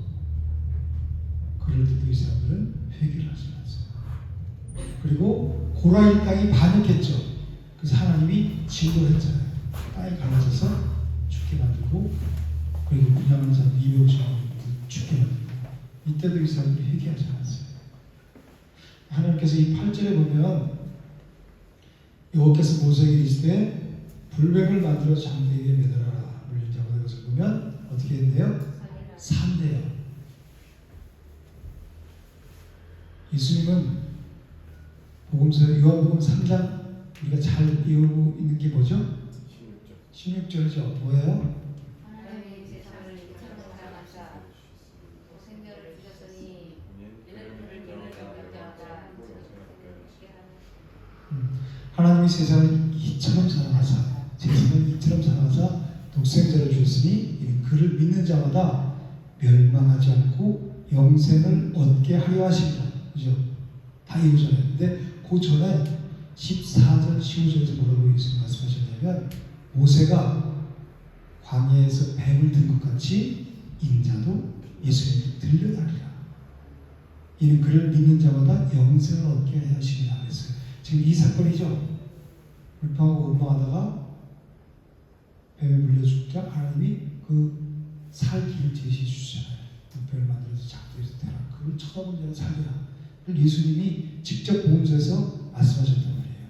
그럴 때도 이 사람들은 회개를 하지 않았어요. 그리고 고라일 땅이 반역했죠. 그래서 하나님이 진도를 했잖아요. 땅이 갈라져서 죽게 만들고 그리고 분양하는 사람 250명 죽게 만들고 이때도 이 사람들이 회개하지 않았어요. 하나님께서 이 8절에 보면 여호와께서 모세에게 이르시되 불뱀을 만들어 장대에게 매달아라 물린다고 해서 보면 어떻게 했는데요? 산대요. 예수님은 복음서 요한복음 3장 우리가 잘 외우고 있는 게 뭐죠? 16절이죠. 뭐예요? 하나님이 세상을 이처럼 사랑하사 생명을 주셨으니 이는 그를 믿는 자마다 하나님이 세상을 이처럼 사랑하사 독생자를 주셨으니 이는 그를 믿는 자마다 멸망하지 않고 영생을 얻게 하려 하십니다. 그죠? 다 이루어져요. 근데 그 전에 14절 15절에서 뭐라고 예수님 말씀하셨냐면 모세가 광야에서 뱀을 든 것 같이 인자도 예수님께 들려다니라. 이는 그를 믿는 자마다 영생을 얻게 하려 하십니다. 그랬어요. 지금 이 사건이죠. 불평하고 원망하다가 뱀에 물려 죽자 하나님이 그 살 길을 제시해 주시잖아요. 뱀을 만들어서 작두에서 대라. 그걸 쳐다본 자는 살리라. 그걸 예수님이 직접 복음서에서 말씀하셨단 말이에요.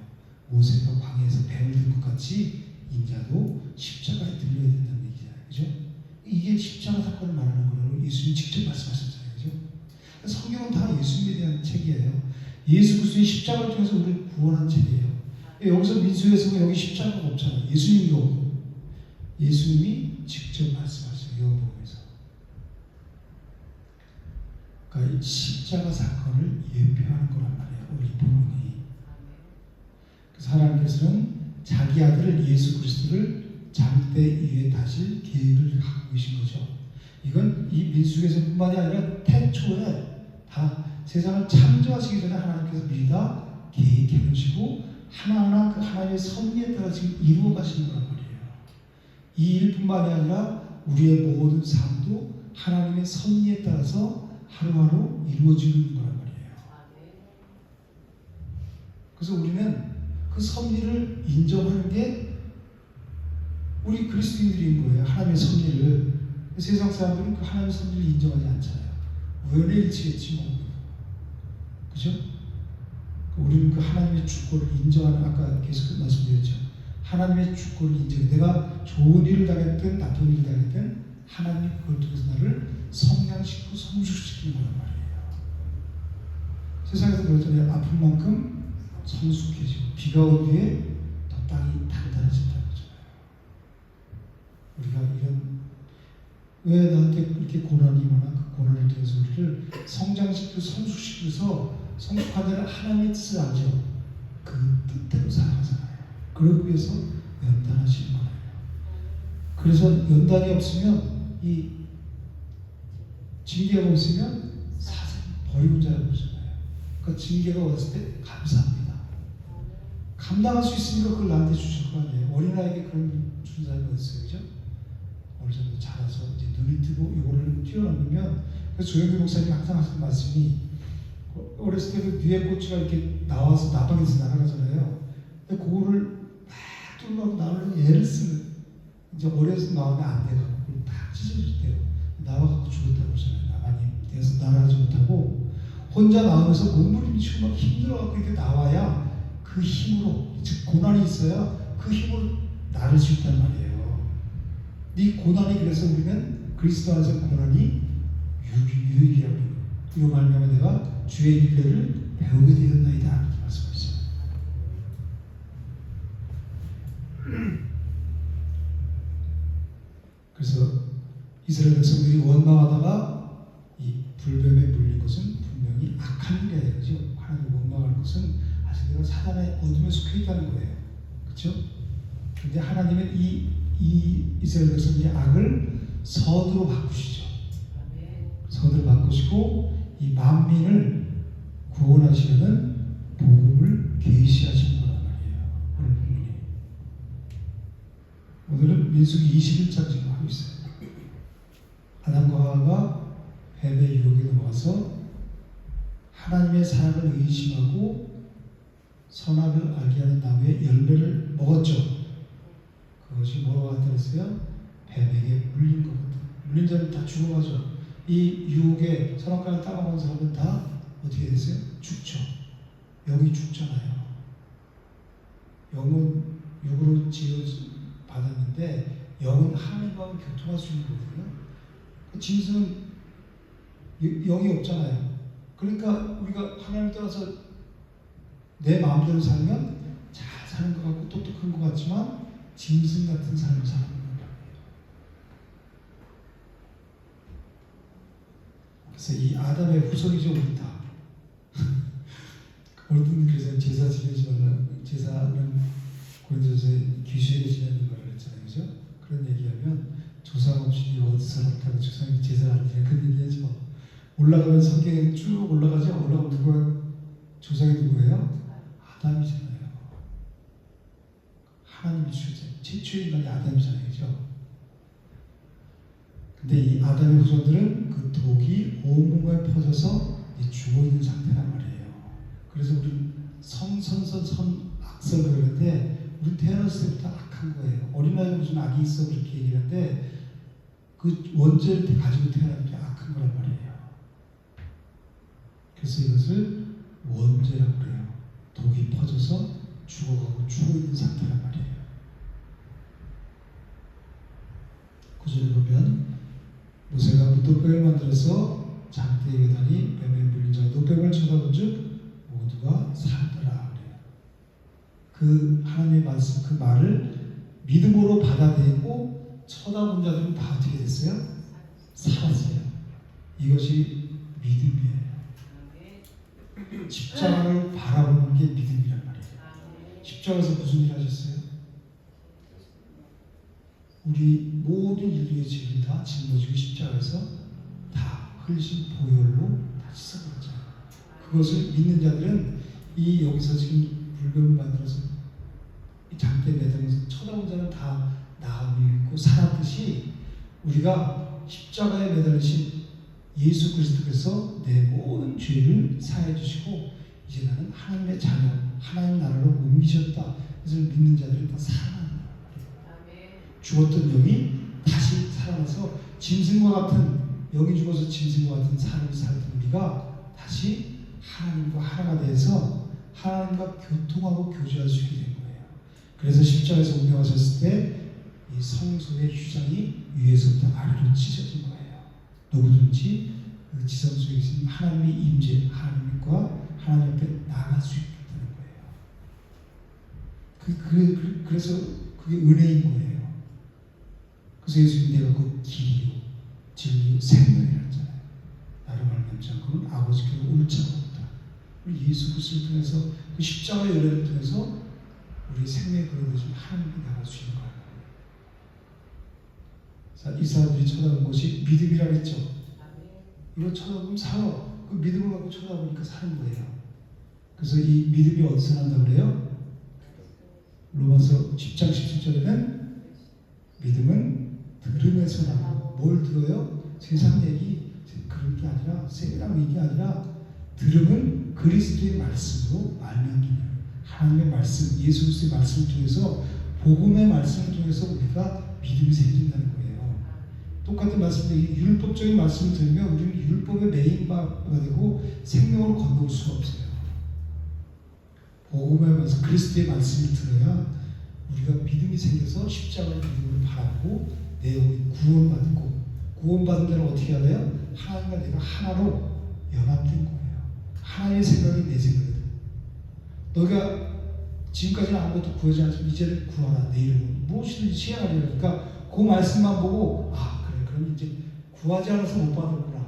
모세가 광야에서 뱀을 든 것 같이 인자도 십자가에 들려야 된다는 얘기잖아요. 그죠? 이게 십자가 사건을 말하는 거라고 예수님이 직접 말씀하셨잖아요. 그죠? 성경은 다 예수님에 대한 책이에요. 예수 그리스도의 십자가를 통해서 우리를 구원한 책이에요. 여기서 민수에서 여기 십자가가 없잖아요. 예수님도 없고. 예수님이 직접 말씀하셨어요. 요한복음에서. 그러니까 이 십자가 사건을 예표하는 거란 말이에요. 우리 부분이. 그래서 하나님께서는 자기 아들을 예수 그리스도를 장대 위에 다실 계획을 갖고 계신 거죠. 이건 이 민수에서뿐만이 아니라 태초에 다 세상을 창조하시기 전에 하나님께서 미리 다 계획해 놓으시고 하나하나 그 하나님의 섭리에 따라 지금 이루어 가시는 거란 말이에요. 이 일뿐만이 아니라 우리의 모든 삶도 하나님의 섭리에 따라서 하루하루 이루어지고 있는 거란 말이에요. 그래서 우리는 그 섭리를 인정하는 게 우리 그리스도인들인 거예요. 하나님의 섭리를. 세상 사람들은 그 하나님의 섭리를 인정하지 않잖아요. 우연의 일치겠지 뭐. 그죠? 우리는 그 하나님의 주권을 인정하는, 아까 계속 말씀드렸죠. 하나님의 주권을 인정해. 내가 좋은 일을 당했든 나쁜 일을 당했든 하나님이 그걸 통해서 나를 성량시키고 성숙시키는 거란 말이에요. 세상에서 그러잖아요. 아픈 만큼 성숙해지고 비가 온 뒤에 더 땅이 단단해진다고 하잖아요. 우리가 이런 왜 나한테 이렇게 고난이 많아? 그 고난을 통해서 우리를 성장시키고 성숙시켜서 성숙한 자는 하나님의 뜻을 알죠. 그 뜻대로 살아가잖아요. 그러기 위해서 연단하시는 거예요. 그래서 연단이 없으면 이 징계가 없으면 사실 버리고 자라고 그러잖아요. 그러니까 징계가 왔을 때 감사합니다. 감당할 수 있으니까 그걸 나한테 주실 거 아니에요. 어린아이에게 그런 주는 사람이 어디 있어요, 그죠? 어느 정도 자라서 이제 눈이 뜨고 이거를 뛰어넘으면, 그래서 조영기 목사님이 항상 하시는 말씀이 어렸을 때 그 뉘에 꼬치가 이렇게 나와서 나방에서 날아가잖아요. 근데 그거를 막 뚫고 나오려고 애를 쓰는, 이제 어려서 나오면 안 돼요. 그걸 딱 찢어줬대요. 나와갖고 죽었다고 그러잖아요. 나방이 돼서 날아가지 못하고 혼자 나오면서 몸부림치고 막 힘들어갖고 이렇게 나와야 그 힘으로, 즉 고난이 있어야 그 힘으로 나를 수 있단 말이에요. 이 고난이, 그래서 우리는 그리스도 안에서 고난이 유익이라고 해요. 이거 말미암아 내가 주의 일배를 배우게 되었나이다 이렇게 말씀하시죠. 그래서 이스라엘 백성들이 원망하다가 이 불뱀에 물린 것은 분명히 악한 일이에요. 그죠? 하나님을 원망하는 것은 아직 내가 사단의 어둠에 속해 있다는 거예요. 그렇죠? 근데 하나님은 이 이스라엘 백성들의 악을 선으로 바꾸시죠. 선으로 바꾸시고 이 만민을 구원하시려는 복음을 계시하시는 거란 말이에요. 오늘은 민수기 21장 지금 하고 있어요. 아담과 하와가 뱀의 유혹에 넘어가서 하나님의 사랑을 의심하고 선악을 알게 하는 나무의 열매를 먹었죠. 그것이 뭐라고 한다 했어요? 뱀에게 물린 것 같아요. 물린 자는 다 죽어가죠. 이 유혹에 선악과를 따먹은 사람은 다 어떻게 됐어요? 죽죠. 영이 죽잖아요. 영은 육으로 지어 받았는데 영은 하나님과 교통할 수 있는 거거든요. 짐승은 영이 없잖아요. 그러니까 우리가 하나님 따라서 내 마음대로 살면 잘 사는 것 같고 똑똑한 것 같지만 짐승 같은 삶을 사는 거예요. 그래서 이 아담의 후손이죠, 우리 다. 어떤 그래서 제사 지내지 말라, 제사는 고린도서에 귀신에게 지내는 거라고 했잖아요, 그죠? 그런 얘기하면 조상 없이 어디서 났다고 조상이 제사를 안 지내 그런 얘기하지 마. 올라가면 성경에 쭉 올라가죠. 올라가면 누가 조상이 누구예요? 아담이잖아요. 하나님이 주셨잖아요. 최초의 인간이 아담이잖아요, 그죠? 근데 이 아담의 후손들은 그 독이 온몸에 퍼져서 죽어 있는 상태란 말이에요. 그래서 우리 선악설 그러는데 우리 태어났을 때부터 악한 거예요. 어린아이가 무슨 악이 있어 그렇게 얘기하는데 그 원죄를 가지고 태어난 게 악한 거란 말이에요. 그래서 이것을 원죄라고 그래요. 독이 퍼져서 죽어가고 죽어 있는 상태란 말이에요. 구절에 보면 모세가 노뱀을 만들어서 장대에 다니 뱀에 물린 자 노뱀을 쳐다본즉 모두가 살더라 그래요. 그 하나님의 말씀, 그 말을 믿음으로 받아들이고 쳐다본 자들은 다 어떻게 됐어요? 살았어요. 이것이 믿음이에요. 십자가를 바라보는 게 믿음이란 말이에요. 십자가에서 무슨 일 하셨어요? 우리 모든 인류의 죄를 다 짊어지고 십자가에서 다 흘리신 보혈로 다 씻어버렸잖아요. 그것을 믿는 자들은 이 여기서 지금 불뱀을 만들어서 이 장대에 매달려서 쳐다본 자는 다 나음이 있고 살았듯이 우리가 십자가에 매달리신 예수 그리스도께서 내 모든 죄를 사해 주시고 이제 나는 하나님의 자녀, 하나님 나라로 옮기셨다. 그것을 믿는 자들은 다 살아나는 거예요. 죽었던 영이 다시 살아나서 짐승과 같은, 영이 죽어서 짐승과 같은 삶을 살던 우리가 다시 하나님과 하나가 돼서 하나님과 교통하고 교제할 수 있게 된 거예요. 그래서 십자가에서 운명하셨을 때 이 성소의 휴장이 위에서부터 아래로 찢어진 거예요. 누구든지 그 지성 속에 계신 하나님의 임재, 하나님과 하나님 앞에 나갈 수 있다는 거예요. 그래서 그게 은혜인 거예요. 그래서 예수님 내가 그 길이요, 진리요, 생명이라 했잖아요. 나를 말미암지 않고는 아버지께로 올 자가 없다. 우리 예수 그리스도를 통해서 그 십자가의 은혜를 통해서 우리 생명의 그릇을 하나님께 나갈 수 있는 거예요. 자, 이 사람들이 쳐다본 것이 믿음이라고 했죠. 이거 쳐다보면 살아. 그 믿음을 갖고 쳐다보니까 사는 거예요. 그래서 이 믿음이 어디서 난다고 그래요? 로마서 10장 17절에는 믿음은 들음에서 나고, 뭘 들어요? 세상 얘기 그런 게 아니라, 세상 얘기 아니라 들음은 그리스도의 말씀으로 말미암기는 하나님의 말씀, 예수 그리스도의 말씀을 통해서, 복음의 말씀을 통해서 우리가 믿음이 생긴다는 거예요. 똑같은 말씀인데 율법적인 말씀을 들으면 우리는 율법의 매인바가 되고 생명으로 건너올 수가 없어요. 복음의 말씀, 그리스도의 말씀을 들어야 우리가 믿음이 생겨서 십자가의 믿음을 바라보고 내용이 구원받고, 구원받은 자는 어떻게 해야 돼요? 하나님과 내가 하나로 연합된 거예요. 하나님의 생각이 내 생각이다. 너가 지금까지는 아무것도 구하지 않지만 이제는 구하라. 내 이름은 무엇이든지 시행하리라. 그러니까 그 말씀만 보고 그래, 그럼 이제 구하지 않아서 못 받았구나.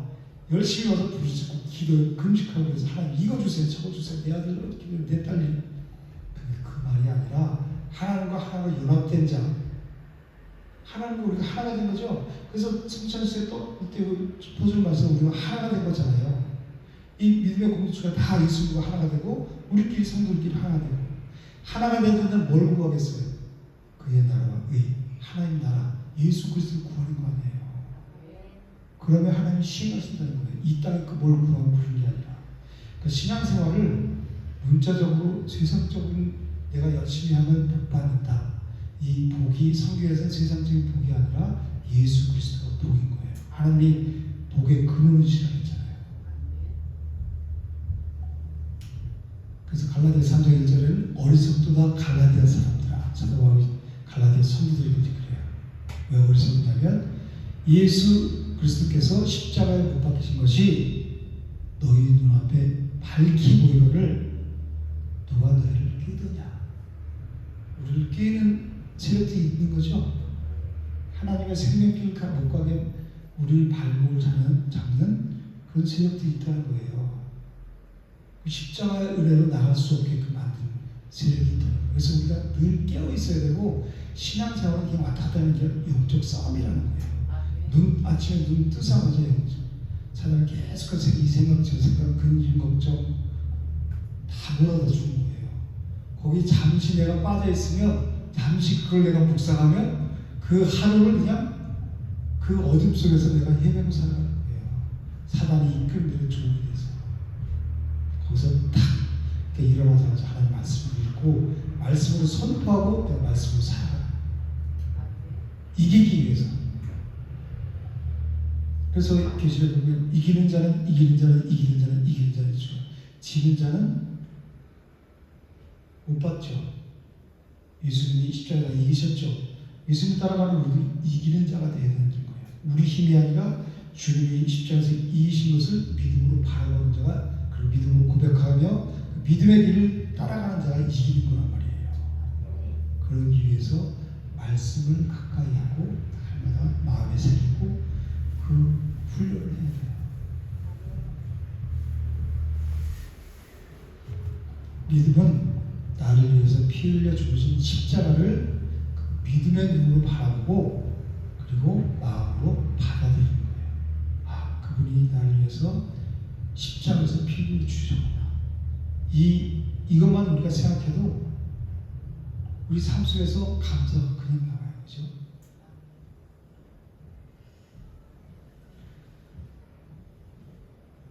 열심히 와서 부르짖고 기도해 금식하고 그래서 하나님 이거 주세요, 저거 주세요, 내 아들, 내 딸. 그 말이 아니라 하나님과 하나로 연합된 자, 하나님과 우리가 하나가 된 거죠. 그래서 성찬식에 또 그때 포즈를 말씀 우리가 하나가 된 거잖아요. 이 믿음의 공동체가 다 예수님과 하나가 되고 우리끼리 성도들끼리 하나가 되고, 하나가 된 데는 뭘 구하겠어요? 그의 나라와 의, 하나님 나라, 예수 그리스도를 구하는 거 아니에요. 그러면 하나님이 시행하신다는 거예요. 이 땅에 그 뭘 구하고 그런 게 아니라. 그 신앙생활을 문자적으로, 세상적으로 내가 열심히 하면 복 받는다. 이 복이 성경에서는 세상적인 복이 아니라 예수 그리스도가 복인 거예요. 하나님이 복의 근원이시라고 했잖아요. 그래서 갈라디아 3장 1절에는 어리석도다 갈라디아 사람들아, 사도 바울이 갈라디아 성도들에게 그래요. 왜 어리석냐면 예수 그리스도께서 십자가에 못 박히신 것이 너희 눈앞에 밝히 보이거늘 누가 너희를 깨드냐. 우리를 깨는 세력이 있는 거죠. 하나님의 생명길 못 가게 우리 발목을 잡는 그런 세력들이 있다는 거예요. 그 십자가의 은혜로 나갈 수 없게끔 만든 세력이 있다는 거예요. 그래서 우리가 늘 깨어 있어야 되고 신앙생활은 그냥 왔다 갔다 하는 게 영적 싸움이라는 거예요. 아침에 눈 뜨자마자 사람이 계속해서 이 생각 저 생각 근심 걱정 다 몰아다 주는 거예요. 거기 잠시 내가 빠져 있으면 잠시 그걸 내가 묵상하면 그 하루를 그냥 그 어둠 속에서 내가 헤매고 살아가는 거예요. 사단이 이끌면 조용히 돼서 거기서 탁 일어나자마자 하나님 말씀을 읽고 말씀으로 선포하고 그 말씀으로 살아가요. 이기기 위해서. 그래서 계시록에 보면 이기는 자는 이기는 자는 이기는 자는 이기는 자는 죠. 지는 자는 못 받죠. 예수님이 십자가에 이기셨죠. 예수님 따라가는 우리도 이기는 자가 되어야 되는 거예요. 우리 힘이 아니라 주님이 십자가에서 이기신 것을 믿음으로 바라보는 자가 그 믿음으로 고백하며 그 믿음의 길을 따라가는 자가 이기는 거란 말이에요. 그러기 위해서 말씀을 가까이 하고 날마다 마음에 새기고 그 훈련을 해야 돼요. 믿음은 나를 위해서 피 흘려 죽으신 십자가를 믿음의 눈으로 바라보고 그리고 마음으로 받아들이는 거예요. 아, 그분이 나를 위해서 십자가에서 피 흘려 주셨구나. 이것만 우리가 생각해도 우리 삶 속에서 감사가 그냥 나와요. 그죠?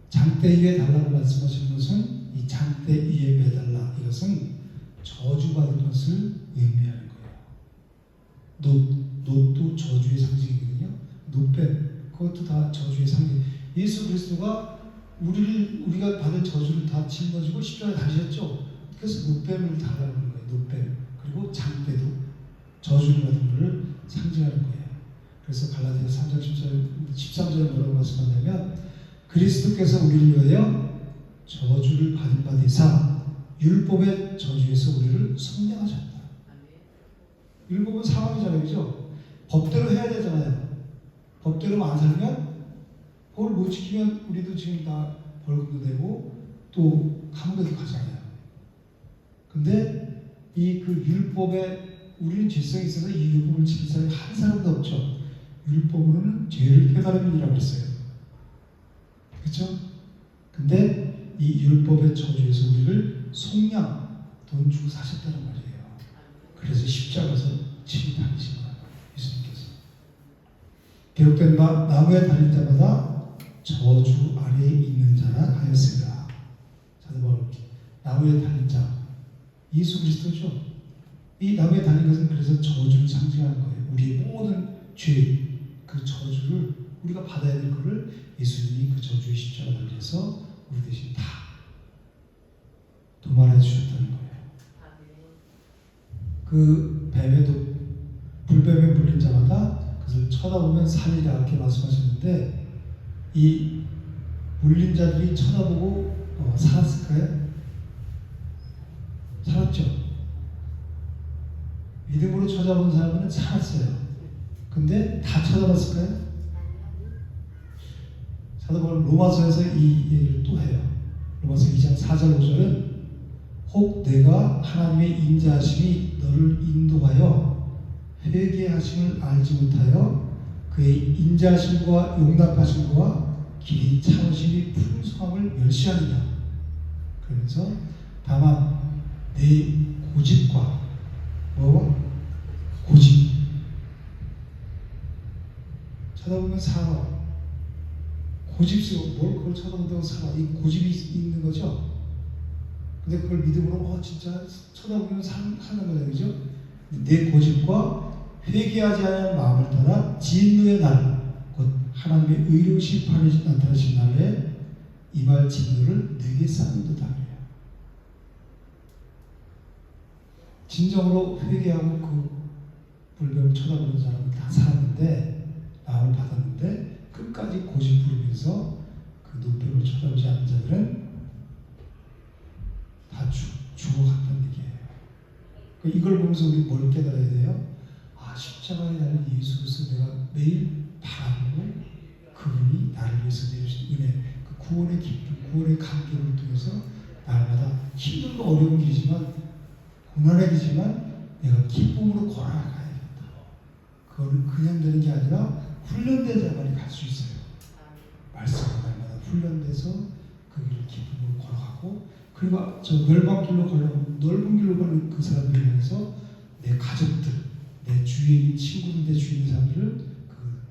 장대 위에 달라고 말씀하시는 것은 이 장대 위에 매달라 이것은 저주받은 것을 의미하는 거예요. 놋도 저주의 상징이거든요. 놋뱀 그것도 다 저주의 상징. 예수 그리스도가 우리가 받은 저주를 다 짊어지고 십자가에 달리셨죠. 그래서 놋뱀을 달라는 거예요. 놋뱀 그리고 장대도 저주를 받은 것을 상징하는 거예요. 그래서 갈라디아서 3장 13절에 뭐라고 말씀하냐면 그리스도께서 우리를 위하여 저주를 받은 바 되사 율법의 저주에서 우리를 속량하셨다. 율법은 상황이잖아요. 그죠? 법대로 해야 되잖아요. 법대로만 안 살면 법을 못 지키면 우리도 지금 다 벌금도 내고 또 감옥에도 가잖아요. 근데 이 그 율법에 우리는 죄성이 있어서 이 율법을 지킬 사람이 한 사람도 없죠. 율법으로는 죄를 깨달음이라고 했어요. 그렇죠? 근데 이 율법의 저주에서 우리를 속량 돈 주고 사셨다는 말이에요. 그래서 십자가에서 치히 달리신 거예요. 예수님께서. 기록된 바 나무에 달린 자마다 저주 아래에 있는 자라 하였으리라. 나무에 달린 자 예수 그리스도죠. 이 나무에 달린 것은 그래서 저주를 상징하는 거예요. 우리의 모든 죄 그 저주를 우리가 받아야 될 것을 예수님이 그 저주의 십자가를 달려서 우리 대신 다 도말해 주셨다는 거예요. 그 뱀에도 불뱀에 물린 자마다 그것을 쳐다보면 살리라 이렇게 말씀하셨는데 이 물린 자들이 쳐다보고 살았을까요? 살았죠. 믿음으로 쳐다본 사람은 살았어요. 근데 다 쳐다봤을까요? 사도 바울은 로마서에서 이 얘기를 또 해요. 로마서 2장 4절 5절은 혹 내가 하나님의 인자하심이 너를 인도하여 회개하심을 알지 못하여 그의 인자하심과 용납하심과 길이 참으심이 풍성함을 멸시하느냐. 그러면서 다만 내 고집과 고집 쳐다보면 살아. 고집스러워. 뭘 그걸 쳐다본다고 살아. 이 고집이 있는 거죠. 근데 그걸 믿음으로 진짜 쳐다보면 하는 거예요. 그죠? 내 고집과 회개하지 않은 마음을 따라 진노의 날, 곧 하나님의 의로운 심판이 나타나신 날에 이 말 진노를 내게 쌓는도다. 진정으로 회개하고 그 불뱀을 쳐다보는 사람은 다 살았는데 마음을 받았는데 끝까지 얼굴을 쳐다보지 않는 자들은 다 죽어갔다는 얘기예요. 그러니까 이걸 보면서 우리 뭘 깨달아야 돼요? 아, 십자가에 달린 예수 그리스도 내가 매일 바라보고 그분이 나를 위해서 내주신 은혜, 그 구원의 기쁨, 구원의 감격을 통해서 날마다 힘들고 어려운 길이지만 고난의 길이지만 내가 기쁨으로 걸어가야겠다. 그거는 그냥 되는 게 아니라 훈련되자만이 갈 수 있어요. 말씀을 날마다 훈련돼서 그 길을 기쁨으로 걸어가고, 그리고 저 멸망길로 걸어가고 넓은 길로 가는 그 사람들을 향해서 내 가족들, 내 주위에 있는 친구들, 내 주위에 있는 사람들을 그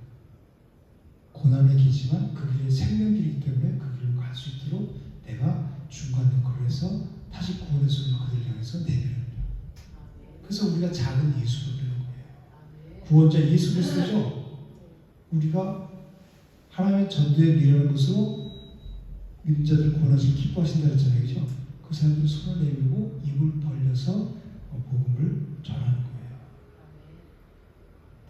고난의 길이지만 그 길이 생명길이기 때문에 그 길로 갈 수 있도록 내가 중간 역할을 해서 다시 구원의 손을 그들을 향해서 내밀어요. 그래서 우리가 작은 예수로 되는 거예요. 구원자 예수 그리스도죠. 우리가 하나님의 전도에 미련한 것으로 믿는 자들 구원하시길 기뻐하신다 했잖아요. 그죠? 그 사람들이 손을 내밀고 입을 벌려서 복음을 전하는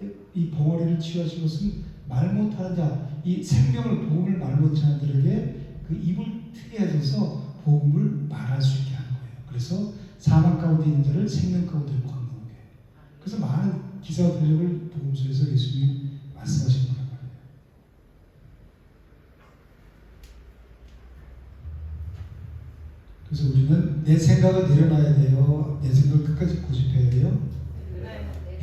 거예요. 이 벙어리를 치유하신 것은 말 못하는 자, 이 생명을 복음을 말 못하는 자들에게 그 입을 트게 하셔서 복음을 말할 수 있게 하는 거예요. 그래서 사망 가운데 있는 자를 생명 가운데로 걷는 거예요. 그래서 많은 기사와 권력을 복음서에서 예수님이 말씀하신 거란 말이에요. 그래서 우리는 내 생각을 내려놔야 돼요. 내 생각을 끝까지 고집해야 돼요.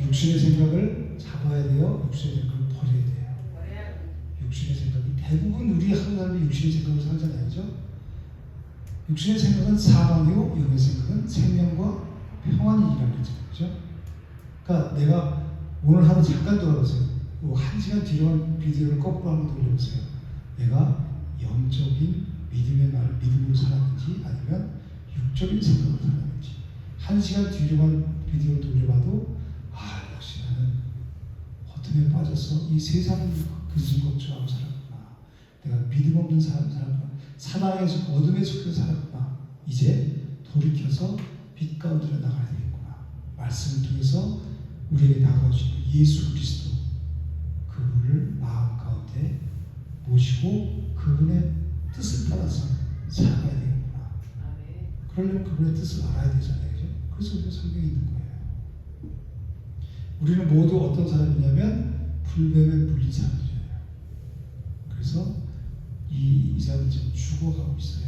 육신의 생각을 잡아야 돼요. 육신의 생각을 버려야 돼요. 육신의 생각이 대부분 우리 한 사람이 육신의 생각을 살잖아요. 그죠? 육신의 생각은 사망이고 영의 생각은 생명과 평안이라는 거죠. 그죠? 그러니까 내가 오늘 하루 잠깐 돌아보세요. 1시간 뒤로 한 비디오를 거꾸로 한번 돌려보세요. 내가 영적인 믿음으로 살았는지 아니면 육적인 생각으로 살았는지. 1시간 뒤로만 비디오를 돌려봐도 아, 역시 나는 허점에 빠져서 이 세상을 그진 것처럼 살았구나. 내가 믿음 없는 살았구나. 사망에서 어둠에 속해 살았구나. 이제 돌이켜서 빛 가운데로 나가야 되겠구나. 말씀을 통해서 우리에게 다가오신 예수 그리스도, 그분을 마음 가운데 모시고 그분의 뜻을 따라서 살아가야 되겠구나. 그러려면 그분의 뜻을 알아야 되잖아요. 그죠? 그래서 우리가 성경이 있는 거예요. 우리는 모두 어떤 사람이냐면 불뱀에 물린 사람들이에요. 그래서 이 사람은 지금 죽어가고 있어요.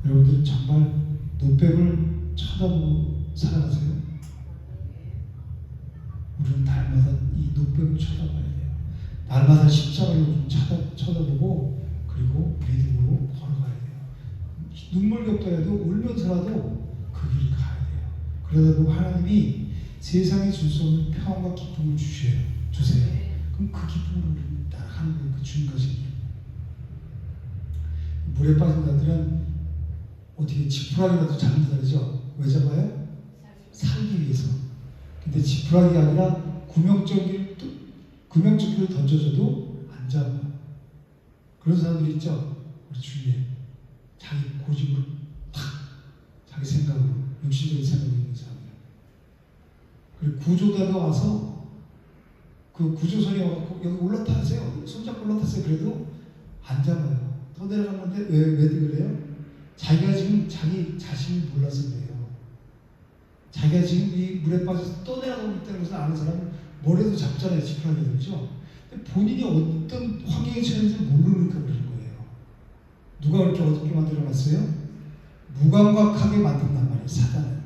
여러분들 정말 노뱀을 쳐다보고 살아가세요. 우리는 날마다 이 노뱀을 쳐다봐야 돼요. 날마다 십자가를 좀 쳐다보고 그리고 믿음으로 걸어가야 돼요. 눈물겹더라도 울면서라도 그 길을 가야 돼요. 그러다 보면 하나님이 세상에 줄 수 없는 평안과 기쁨을 주세요. 그럼 그 기쁨으로 우리는 따라가는 거예요. 그 주인 것이. 물에 빠진 자들은 어떻게 지푸라기라도 잡는 자들이죠. 왜 잡아요? 살기 위해서. 근데 지푸라기가 아니라 구명조끼를 던져줘도 안 잡아요. 그런 사람들이 있죠. 우리 주위에 자기 고집으로 탁, 자기 생각으로, 육신적인 생각으로 있는 사람들. 그리고 구조대가 와서 그 구조선이 와서 여기 올라타세요. 손잡고 올라타세요. 그래도 안 잡아요. 더 내려가는데 왜 그래요? 자기가 지금 자기 자신을 몰라서 그래요. 자기가 지금 이 물에 빠져서 떠내려가고 있다는 것을 아는 사람은 뭐래도 잡잖아요. 지푸라기를. 그렇죠? 근데 본인이 어떤 환경에 처했는지 모르니까 그러는 거예요. 누가 그렇게 어둡게 만들어놨어요? 무감각하게 만든단 말이에요. 사단은.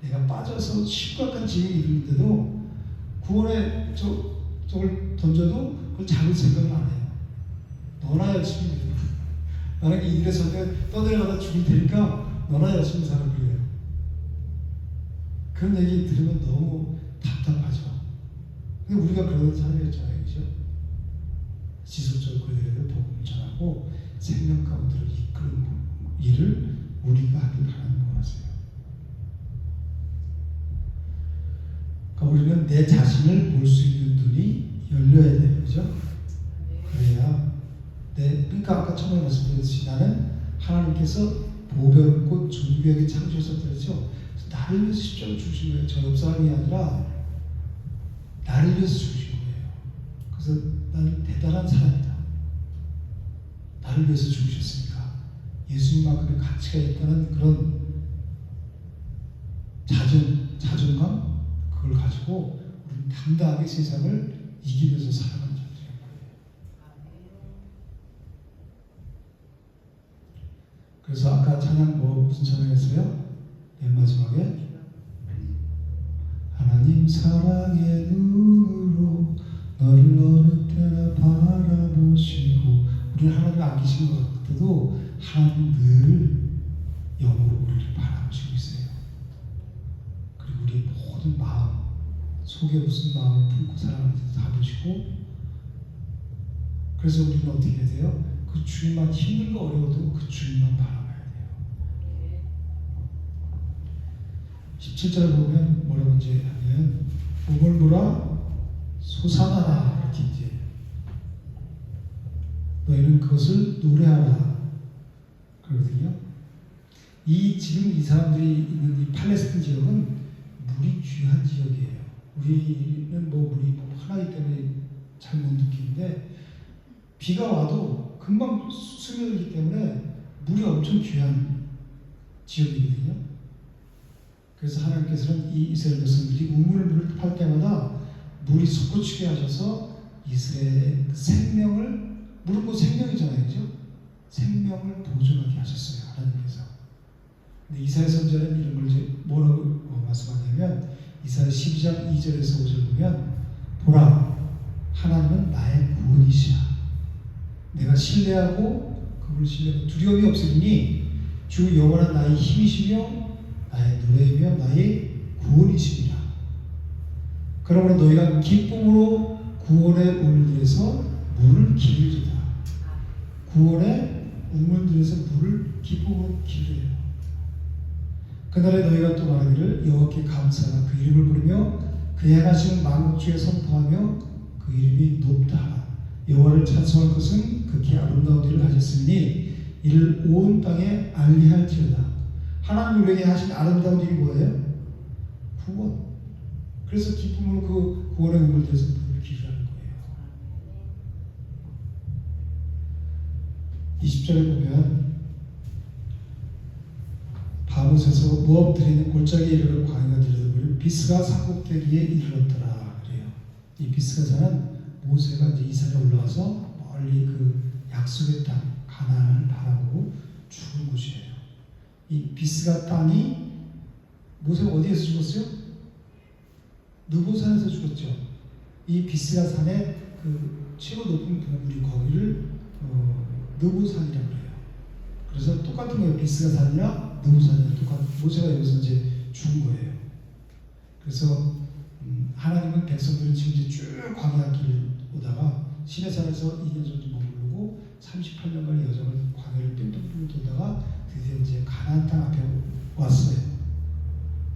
내가 빠져서 심각한 지혜에 이르는데도 구원에 저걸 던져도 그걸 잡을 생각을 안 해요. 너나 열심히 해. 나는 이래서 떠내려가다 죽을 테니까 너나 열심히 살아. 그래요. 그런 얘기 들으면 너무 답답하죠. 근데 우리가 그런 사람이었잖아요. 그죠? 지속적으로 그들에게 복음을 전하고 생명 가운데로 이끄는 일을 우리가 하길 바라는 거라서요. 그러니까 우리는 내 자신을 볼 수 있는 눈이 열려야 돼요. 그죠? 그래야 그러니까 아까 처음에 말씀드렸듯이 나는 하나님께서 보배롭고 존귀하게 창조하셨다 그랬죠? 나를 위해서 십자가를 주신 거예요. 저 옆 사람이 아니라 나를 위해서 주신 거예요. 그래서 나는 대단한 사람이다. 나를 위해서 죽으셨으니까 예수님만큼의 가치가 있다는 그런 자존감 그걸 가지고 우리는 당당하게 세상을 이기면서 살아가는 자들이란 말이에요. 그래서 아까 찬양 무슨 찬양했어요? 맨 마지막에 하나님 사랑의 눈으로 너를 어느 때나 바라보시고 우리는 하나님을 아끼시는 것 같아도 하나님 늘 영으로 우리를 바라보시고 있어요. 그리고 우리의 모든 마음 속에 무슨 마음을 품고 살아가는지 다 보시고 그래서 우리는 어떻게 해야 돼요? 그 주님만 힘들고 어려워도 그 주님만 바라봐야 돼요. 17절 보면 뭐라고 이제 하면 우물물아 솟아나라 이렇게 이제 너희는 그것을 노래하라 그러거든요. 지금 이 사람들이 있는 이 팔레스틴 지역은 물이 귀한 지역이에요. 우리는 물이 하나이기 때문에 잘 못 느끼는데 비가 와도 금방 스며들기 때문에 물이 엄청 귀한 지역이거든요. 그래서 하나님께서는 이 이스라엘 백성들이 우물물을 팔 때마다 물이 솟구치게 하셔서 이스라엘의 생명을 물은 생명이잖아요, 그죠? 생명을 보존하게 하셨어요, 하나님께서. 근데 이사야 선지자는 이런 걸 이제 뭐라고 말씀하냐면 이사야 12장 2절에서 5절 보면 보라 하나님은 나의 구원이시라 내가 신뢰하고 그분을 신뢰하고 두려움이 없으리니 주 여호와는 나의 힘이시며 나의 노래이며 나의 구원이시니라. 그러므로 너희가 기쁨으로 구원의 우물들에서 물을 기르리라. 구원의 우물들에서 물을 기쁨으로 기르리라. 그날에 너희가 또 말하기를 여호와께 감사하라 그 이름을 부르며 그의 행하신 만국 중에 선포하며 그 이름이 높다 하라. 여호와를 찬송할 것은 극히 아름다운 일을 하셨으니 이를 온 땅에 알리할지어다. 하나님 우리에게 하신 아름다운 일이 뭐예요? 구원. 그래서 기쁨으로 그 구원의 우물들에서 물을 기르라는 거예요. 20절에 보면 밤새서 무업 들이는 골짜기에 이르러 광야가 들여다보니 비스가 산꼭대기에 이르렀더라 그래요. 이 비스가산은 모세가 이제 이 산에 올라가서 멀리 그 약속의 땅 가나안을 바라보고 죽은 곳이에요. 이 비스가 땅이 모세가 어디에서 죽었어요? 느보산에서 죽었죠. 이 비스가 산의 그 최고 높은 봉우리 거기를 느보산이라고 해요. 그래서 똑같은 거예요. 비스가 산이나 느보산이나 똑같은 모세가 여기서 이제 죽은 거예요. 그래서 하나님은 백성들을 지금 이제 쭉 광야 길 오다가 시내산에서 2년 정도 머무르고 38년간 여정을 광야를 뺑뺑뺑 돌다가 드디어 이제 가나안 땅 앞에 왔어요.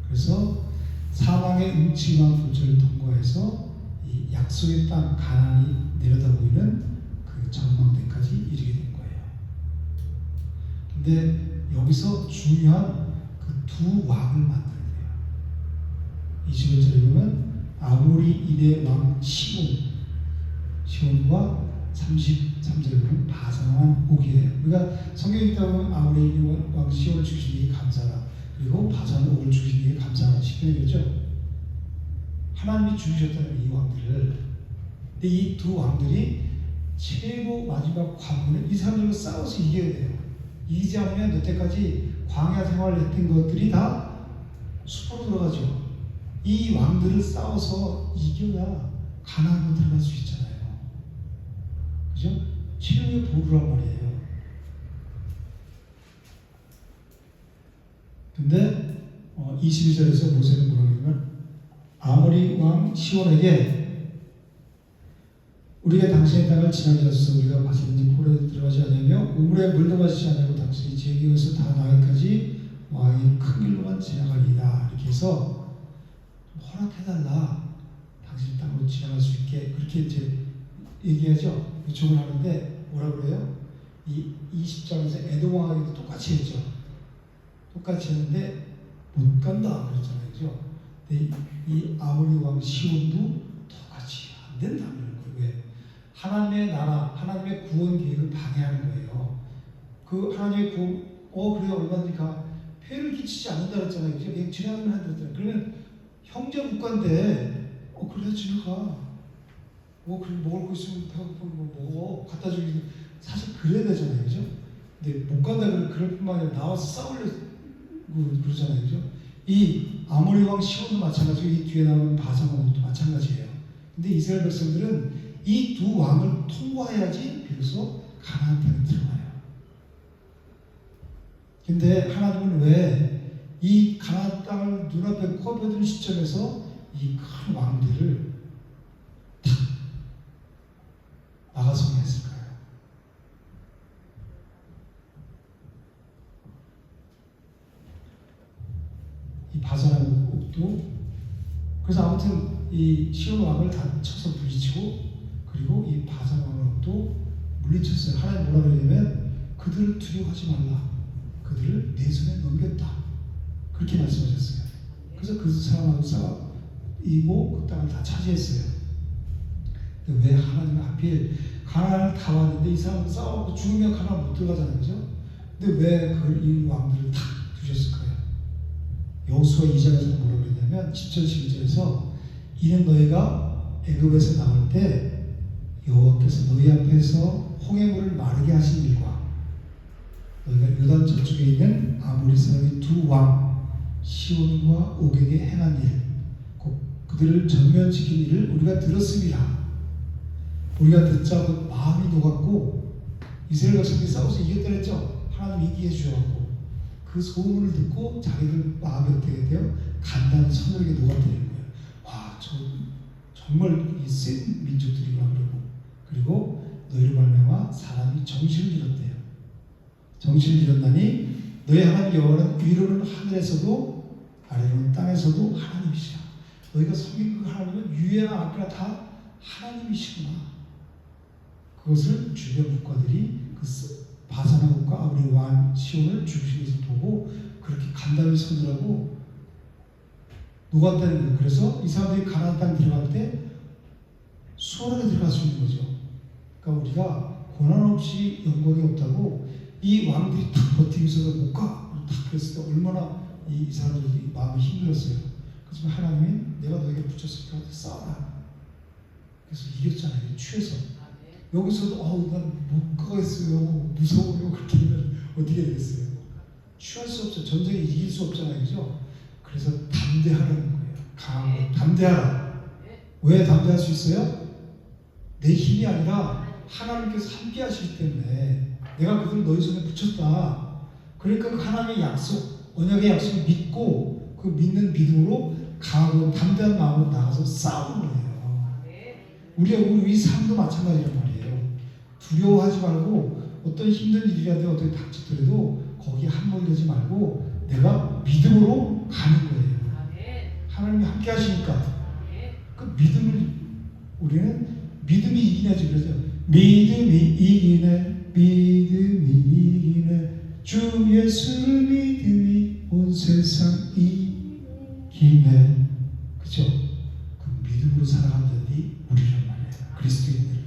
그래서 사망의 음침한 골짜기를 통과해서 이 약속의 땅 가나안이 내려다 보이는 그 전망대까지 이르게 된 거예요. 근데 여기서 중요한 그 두 왕을 만나야 돼요. 21절에 보면 아모리 이레 왕 시온과 33절에 보면 바산 왕 옥이에요. 그러니까 성경에 있다 보면 아모리 왕 시온을 죽이신 이에 감사하라. 그리고 바산 옥을 죽이신 이에 감사하라. 10편이겠죠. 하나님이 죽이셨다는 이 왕들을. 근데 이 두 왕들이 최고 마지막 관문에 이 사람들과 싸워서 이겨야 돼요. 이기지 않으면 여태까지 광야 생활을 했던 것들이 다 숲으로 들어가죠. 이 왕들을 싸워서 이겨야 가나안으로 들어갈 수 있잖아요. 그죠? 최후의 보루란 말이에요. 근데 22절에서 모세는 뭐라고 하냐면 아모리 왕 시온에게 우리가 당신의 땅을 지나게 하소서. 우리가 마시든지 포로에 들어가지 않으며 우물에 물도 마시지 않으고 당신이 제기에서 다 나기까지 왕이 큰 길로만 지나가리이다. 이렇게 해서 허락해달라. 당신 땅으로 지나갈 수 있게 그렇게 이제 얘기하죠. 요청을 하는데 뭐라 그래요? 이 20장에서 에돔 왕에게도 똑같이 했죠. 똑같이 했는데 못 간다 그랬잖아요. 그죠? 근데 이 아모리 왕 시온도 똑같이 안 된다 그러는 거예요. 왜? 하나님의 나라, 하나님의 구원 계획을 방해하는 거예요. 그 하나님의 구원, 그래요, 얼마든지 가. 폐를 끼치지 않는다 그랬잖아요. 그냥 지나가면 한다 그랬잖아요. 그러면 형제 국가인데, 그래, 지나가. 그래, 먹을 거 있으면 배고프면 먹어. 갖다 주기. 사실 그래야 되잖아요. 그죠? 근데 못 간다 그럴 뿐만 아니라 나와서 싸우려 그러잖아요. 그죠? 이 아모리 왕 시온도 마찬가지고 이 뒤에 나오는 바산 왕도 마찬가지예요. 근데 이스라엘 백성들은 이 두 왕을 통과해야지 비로소 가나안 땅에 들어가요. 근데 하나님은 왜 이 가나안 땅을 눈앞에 코앞에 두는 시점에서 이 큰 왕들을 탁 막아서게 했을까요? 이 바산 옥도 그래서 아무튼 이 시온 왕을 다 쳐서 부딪히고 그리고 이 바산 왕도 물리쳤어요. 하나님 뭐라 그러냐면 그들을 두려워하지 말라. 그들을 내 손에 넘겼다. 그렇게 말씀하셨어요. 그래서 그 사람하고 싸우고 그 땅을 다 차지했어요. 근데 왜 하나님은 하필 가나안을 다 왔는데 이 사람하고 싸우고 죽으면 가나안 못 들어가잖아요. 그죠? 근데 왜 이 왕들을 다 두셨을까요? 여호수아 2장에서 뭐라고 그랬냐면 10절 11절에서 이는 너희가 애굽에서 나올 때 여호와께서 너희 앞에서 홍해물을 마르게 하신 일과 너희가 요단 저쪽에 있는 아모리 사람의 두 왕 시온과 옥에게 행한 일 곧 그들을 전면지킨 일을 우리가 들었습니다. 우리가 듣자 곧 마음이 녹았고 이스라엘 백성들이 싸워서 이겼다 했죠. 하나님 이기게 해주셔서 그 소문을 듣고 자기들 마음이 어떻게 돼요? 간단히 서늘하게 녹아버리는 거예요. 와, 정말 이 센 민족들이구나 그리고 너희로 말미암아 사람이 정신을 잃었대요. 정신을 잃었나니 너희 하나님 여호와는 위로는 하늘에서도 아래로는 땅에서도 하나님이시라. 너희가 섬긴 그 하나님은 위에나 아래나 다 하나님이시구나. 그것을 주변 국가들이 그 바산왕과 아모리 왕 시온을 중심에서 보고 그렇게 간담이 서늘하고 녹았다는 거예요. 그래서 이 사람들이 가나안 땅 들어갈 때 수월하게 들어갈 수 있는 거죠. 그러니까 우리가 고난 없이 영광이 없다고 이 왕들이 탁 버티고 있어서 못 가. 탁 그랬을 때 얼마나 이 사람들이 마음이 힘들었어요. 그래서 하나님이 내가 너에게 붙였으니까 싸워라. 그래서 이겼잖아요. 취해서. 여기서도 난 못 가겠어요. 무서워요. 그렇게 되면 어떻게 되겠어요? 취할 수 없어요. 전쟁에 이길 수 없잖아요. 그죠? 그래서 담대하라는 거예요. 강한 거. 담대하라. 왜 담대할 수 있어요? 내 힘이 아니라 하나님께서 함께 하시기 때문에 내가 그들을 너희 손에 붙였다. 그러니까 그 하나님의 약속, 언약의 약속을 믿고 그 믿는 믿음으로 강하고 담대한 마음으로 나가서 싸우는 거예요. 우리 삶도 마찬가지란 말이에요. 두려워하지 말고 어떤 힘든 일이라도 어떻게 닥치더라도 거기에 함몰되지 말고 내가 믿음으로 가는 거예요. 하나님이 함께 하시니까 그 믿음을 우리는 믿음이 이기냐지 그러죠. 믿음이 이기네 믿음이 이기네 주 예수를 믿음이 온 세상 이기네. 그죠? 그 믿음으로 살아가는 자들이 우리란 말이에요. 그리스도인들.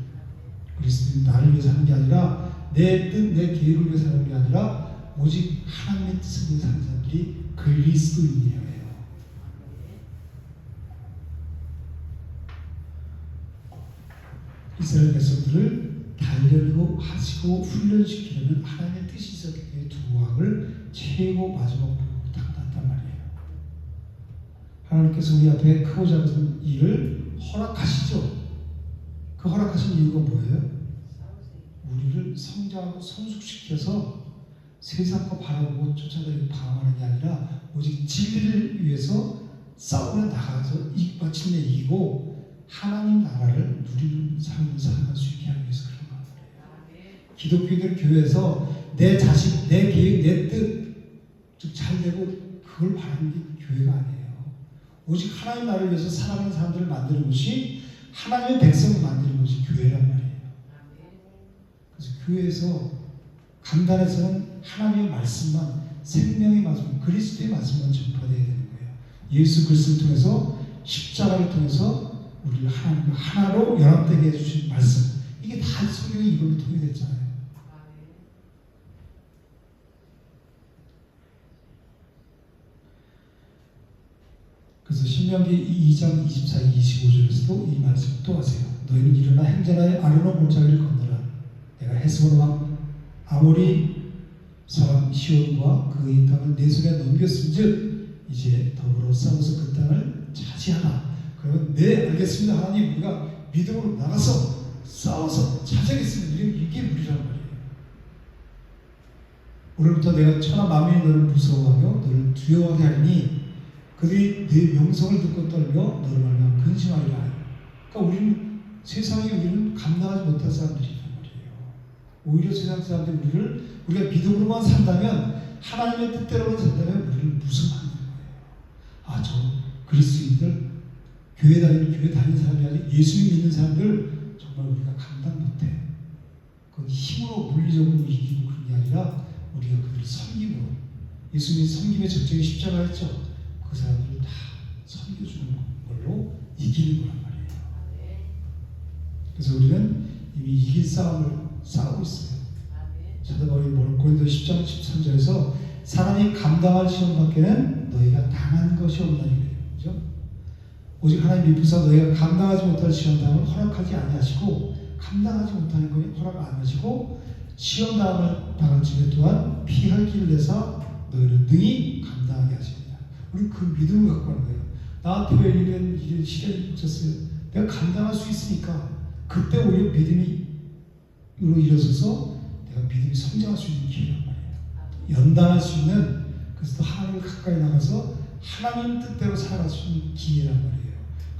그리스도인 나를 위해서 하는 게 아니라 내 뜻, 내 계획을 위해서 하는 게 아니라 오직 하나님의 뜻을 위해서 하는 사람들이 그리스도인이에요. 이스라엘 백성들을 단련하고 하시고 훈련시키려면 하나님의 뜻이 있었기 때문에 두 왕을 최고 마지막 보고 딱 놨단 말이에요. 하나님께서 우리 앞에 크고 작은 일을 허락하시죠. 그 허락하신 이유가 뭐예요? 우리를 성장하고 성숙시켜서 세상과 바라보고 쫓아다니고 방황하는 게 아니라 오직 진리를 위해서 싸우며 나가서 마침내 이기고 하나님 나라를 누리는 삶을 살아갈 수 있게 하기 위해서 그런 거예요. 기독교인들 교회에서 내 자식, 내 계획, 내 뜻 잘 되고 그걸 바라는 게 교회가 아니에요. 오직 하나님 나라를 위해서 살아가는 사람들을 만드는 것이 하나님의 백성을 만드는 것이 교회란 말이에요. 그래서 교회에서 간단해서는 하나님의 말씀만 생명의 말씀, 그리스도의 말씀만 전파되어야 되는 거예요. 예수 그리스도를 통해서 십자가를 통해서 우리를 하나님과 하나로 연합되게 해주신 말씀, 이게 다 성경이 이걸로 통일됐잖아요. 그래서 신명기 2장 24, 25절에서도 이 말씀 또 하세요. 너희는 일어나 행전하여 아르논 골짜기를 건너라. 내가 헤스본 왕 아모리 사람 시온과 그의 땅을 내 손에 넘겼은즉 이제 더불어 싸워서 그 땅을 차지하라. 그러면 네 알겠습니다 하나님, 우리가 믿음으로 나가서 싸워서 차지하겠습니다. 이게 우리란 말이에요. 오늘부터 내가 천하 만민이 너를 무서워하며 너를 두려워하게 하리니 그들이 내 명성을 듣고 떨며 너를 말하며 근심하리라. 그러니까 우리는 세상에 우리는 감당하지 못할 사람들이란 말이에요. 오히려 세상 사람들이 우리가 믿음으로만 산다면, 하나님의 뜻대로만 산다면 우리를 무서워하는 거예요. 아, 저 그리스도인들, 교회 다니는 사람이 아니라 예수님 믿는 사람들 정말 우리가 감당 못해. 그건 힘으로 물리적으로 이기고 그런 게 아니라 우리가 그들을 섬김으로, 예수님이 섬김의 적정이 십자가였죠. 그 사람들을 다 섬겨주는 걸로 이기는 거란 말이에요. 그래서 우리는 이미 이길 싸움을 싸우고 있어요. 사도 바울이 고린도 10장 13절에서 사람이 감당할 시험 밖에는 너희가 당한 것이 없나니 그죠? 오직 하나님 미쁘사 너희가 감당하지 못할 시험 당을 허락하지 아니하시고, 감당하지 못하는 것을 허락 안 하시고, 시험 당할 중에 또한 피할 길을 내서 너희를 능히 감당하게 하십니다. 우리 그 믿음을 갖고 하는 거예요. 나한테 왜 이런 시련이 닥쳤어요? 내가 감당할 수 있으니까. 그때 오히려 믿음이 일어서서 내가 믿음이 성장할 수 있는 기회란 말이에요. 연단할 수 있는, 그래서 또 하나님을 가까이 나가서 하나님 뜻대로 살아갈 수 있는 기회란 말이에요.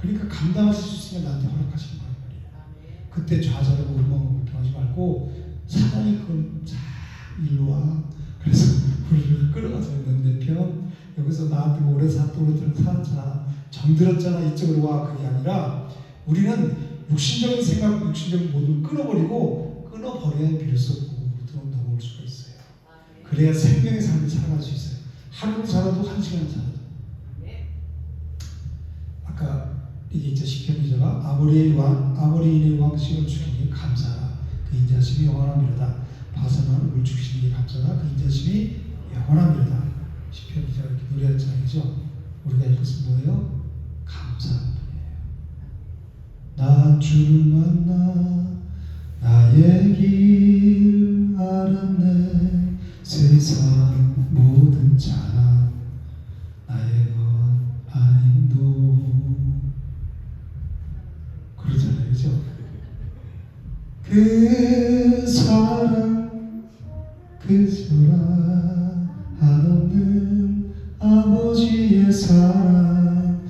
그러니까 감당하실 수 있으면 나한테 허락하시는 거란 말이에요. 그때 좌절하고 원망하고 불평하지 말고 사단이 그걸 잘 일로 와. 그래서 우리를 끌어가서 내 편, 여기서 나한테 오래 살았잖아, 정들었잖아, 이쪽으로 와. 그게 아니라 우리는 육신적인 생각, 육신적인 모든 걸 끊어버려야 비로소 공부로 넘어올 수가 있어요. 그래야 생명의 삶을 살아갈 수 있어요. 하루를 살아도 한 시간을 살아도. 아까 이게 있죠. 시편 기자가 아모리인의 왕 시온을 죽이니 감사하라. 그 인자심이 영원함이로다. 바산왕 을 죽이시니 감사하라. 그 인자심이 영원함이로다. 시편 기자가 이렇게 노래했잖아요. 그죠? 우리가 할 것은 뭐예요? 감사한 분이에요. 나 주를 만나 나의 길 알았네. 세상 모든 자랑 나의 것 아님도. 그러잖아요. 그죠? 그 사랑 그저라 한없는 아버지의 사랑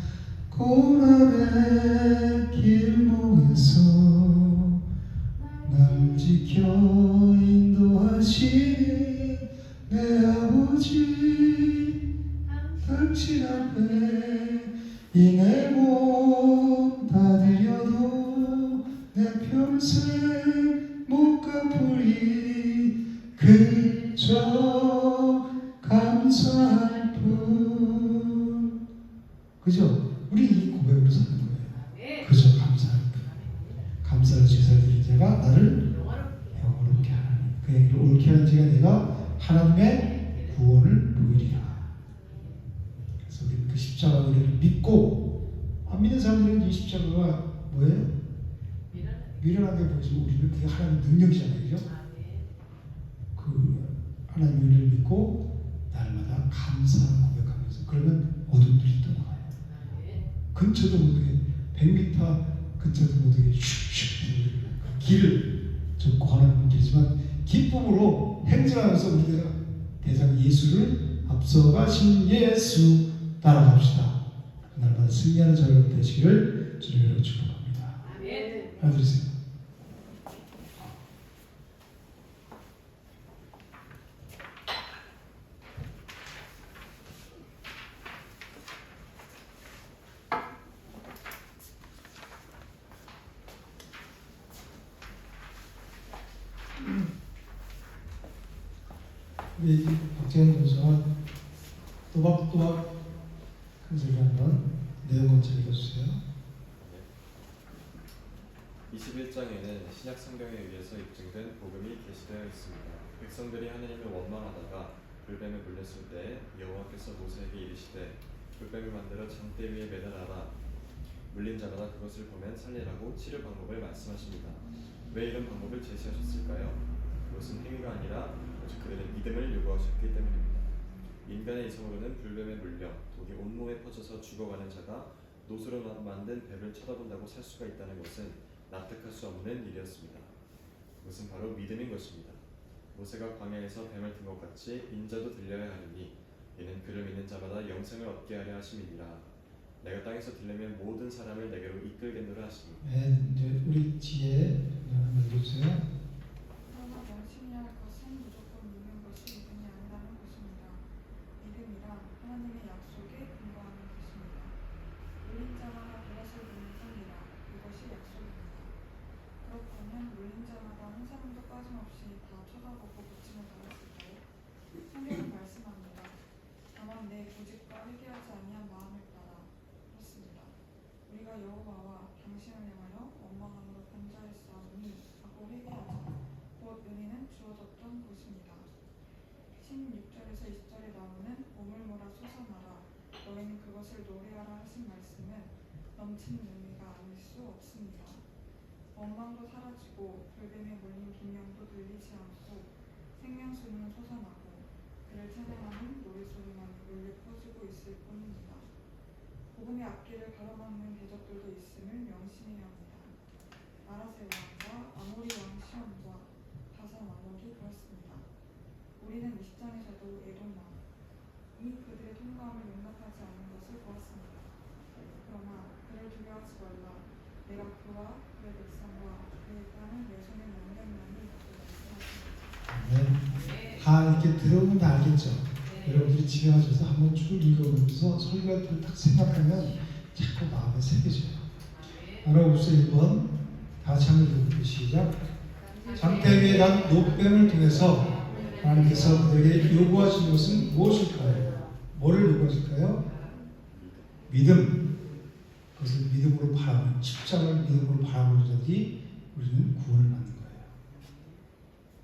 고난의 길목에서 날 지켜 인도하시니 내 아버지 당신 앞에 이 내 몸 다 드려도 내 평생 못 갚으리. 그저 감사할 뿐. 그죠? 우리 이 고백으로 사는 거예요. 그저 감사할 뿐. 감사를 제사 드린 자가 나를 영원롭게 하나니 그 행위를 옳게 하는 자가 내가 하나님의 구원을 보이리라. 그래서 우리는 그 십자가 은혜를 믿고, 안 믿는 사람들은 이 십자가가 뭐예요? 미련하게 보이지만 우리는 그게 하나님의 능력이잖아요. 그죠? 그 하나님의 은혜를 믿고 날마다 감사 고백하면서, 그러면 어둠들이 떠나가요. 근처도 못 오게, 100m 근처도 못 오게 슉슉 길을 좁고 하나님은 길지만 기쁨으로 행진하면서 우리가 대상 예수를 앞서가신 예수 따라갑시다. 날마다 승리하는 저를 되시기를 주님으로 축복합니다. 하나 드리세요. 우리 박재현 교수가 또박또박 큰 소리 한번 내용 먼저 읽어주세요. 21장에는 신약 성경에 의해서 입증된 복음이 게시되어 있습니다. 백성들이 하느님을 원망하다가 불뱀에 물렸을 때 여호와께서 모세에게 이르시되 불뱀을 만들어 장대 위에 매달아라. 물린 자마다 그것을 보면 살리라고 치료 방법을 말씀하십니다. 왜 이런 방법을 제시하셨을까요? 그것은 행위가 아니라 오직 그들의 믿음을 요구하셨기 때문입니다. 인간의 이성으로는 불뱀에 물려 독이 온몸에 퍼져서 죽어가는 자가 노수로 만든 뱀을 쳐다본다고 살 수가 있다는 것은 납득할 수 없는 일이었습니다. 그것은 바로 믿음인 것입니다. 모세가 광야에서 뱀을 든 것 같이 인자도 들려야 하리니 이는 그를 믿는 자마다 영생을 얻게 하려 하심이니라. 내가 땅에서 들려면 모든 사람을 내게로 이끌겠노라 하시니. 네, 이제 우리 뒤에 한번 읽어주세요. 그러나 명심해야 할 것은 무조건 믿는 것이 믿음이 아니라는 것입니다. 믿음이란 하나님의 약속에 근거하는 것입니다. 물린 자마다 그것을 믿는 삶이라 이것이 약속입니다. 그렇다면 물린 자마다 한 사람도 빠짐없이 다 쳐다보고 고침을 받았을까요? 성경은 말씀합니다. 다만 내 고집과 회개하지 아니한 마음을 따라 그렇습니다. 우리가 여호와와 당신을 향하여 원망함으로 범죄하였사오니 하고 회개하자. 곧 은혜는 주어졌던 것입니다. 16절에서 20절에 나오는 우물물아 솟아나라 너희는 그것을 노래하라 하신 말씀은 넘치는 의미가 아닐 수 없습니다. 원망도 사라지고 불뱀에 물린 비명도 들리지 않고 생명수는 솟아나고 그를 찬양하는 노래소리만 울려 퍼지고 있을 뿐입니다. 복음의 앞길을 가로막는 대적들도 있음을 명심해야 합니다. 아라세 왕과 아모리 왕 시온과 바산 왕이 그렇습니다. 우리는 20장에서도 에돔 왕이 그들의 통과함을 용납하지 않는 것을 보았습니다. 그러나 그를 두려워하지 말라. 내가 그와 그의 백성과 그의 땅을 내 손에 넘겼나니 라고 말씀하십니다. 네. 다 이렇게 들어보면 다 알겠죠. 여러분들이 집에 가셔서 한번 쭉 읽어보면서 설교할 때 딱 생각하면 자꾸 마음에 새겨져요. 알아봅시다. 1번 다 같이 한번 읽어볼게요. 시작. 장대 위에 난 노뱀을 통해서 하나님께서 그들에게 요구하신 것은 무엇일까요? 뭐를 요구하실까요? 믿음. 그것을 믿음으로 바라보는, 십자가를 믿음으로 바라보는 자들이 우리는 구원을 받는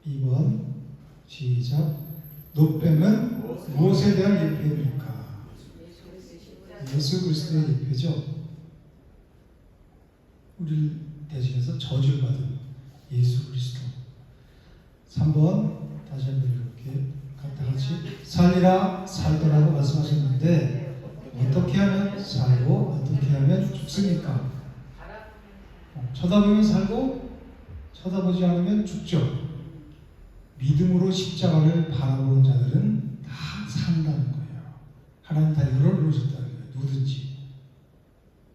거예요. 2번 시작. 노뱀은 무엇에 대한 예표입니까? 예수 그리스도의 예표죠. 우리를 대신해서 저주를 받은 예수 그리스도. 3번 다시 한번 읽어볼게요. 다 같이 살리라 살더라고 말씀하셨는데 어떻게 하면 살고 어떻게 하면 죽습니까? 쳐다보면 살고 쳐다보지 않으면 죽죠. 믿음으로 십자가를 바라보는 자들은 다 산다는 거예요. 하나님 다 열어놓으셨다는 거예요. 누구든지.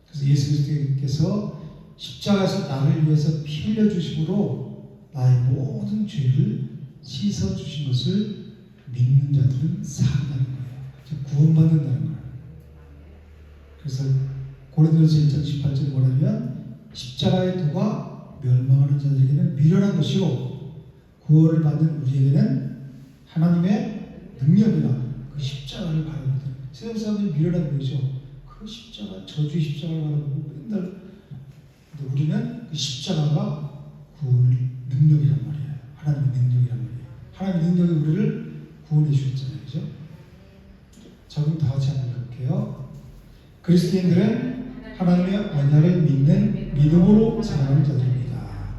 그래서 예수 그리스도께서 십자가에서 나를 위해서 피 흘려주심으로 나의 모든 죄를 씻어주신 것을 믿는 자들은 산다는 거예요. 구원받는다는 거예요. 그래서 고린도전서 1장 18절에 뭐냐면 십자가의 도가 멸망하는 자들에게는 미련한 것이요 구원을 받는 우리에게는 하나님의 능력이라. 그 십자가를 바라보는 세상 사람들이 미련한 거죠. 그 십자가, 저주의 십자가를 바라보고 맨날. 근데 우리는 그 십자가가 구원의 능력이란 말이에요. 하나님의 능력이란 말이에요. 하나님의 능력이 우리를 구원해 주셨잖아요. 그죠? 자, 그럼 다 같이 한번 해볼게요. 그리스도인들은 하나님의 언약을 믿는 믿음으로 살아가는 자들입니다.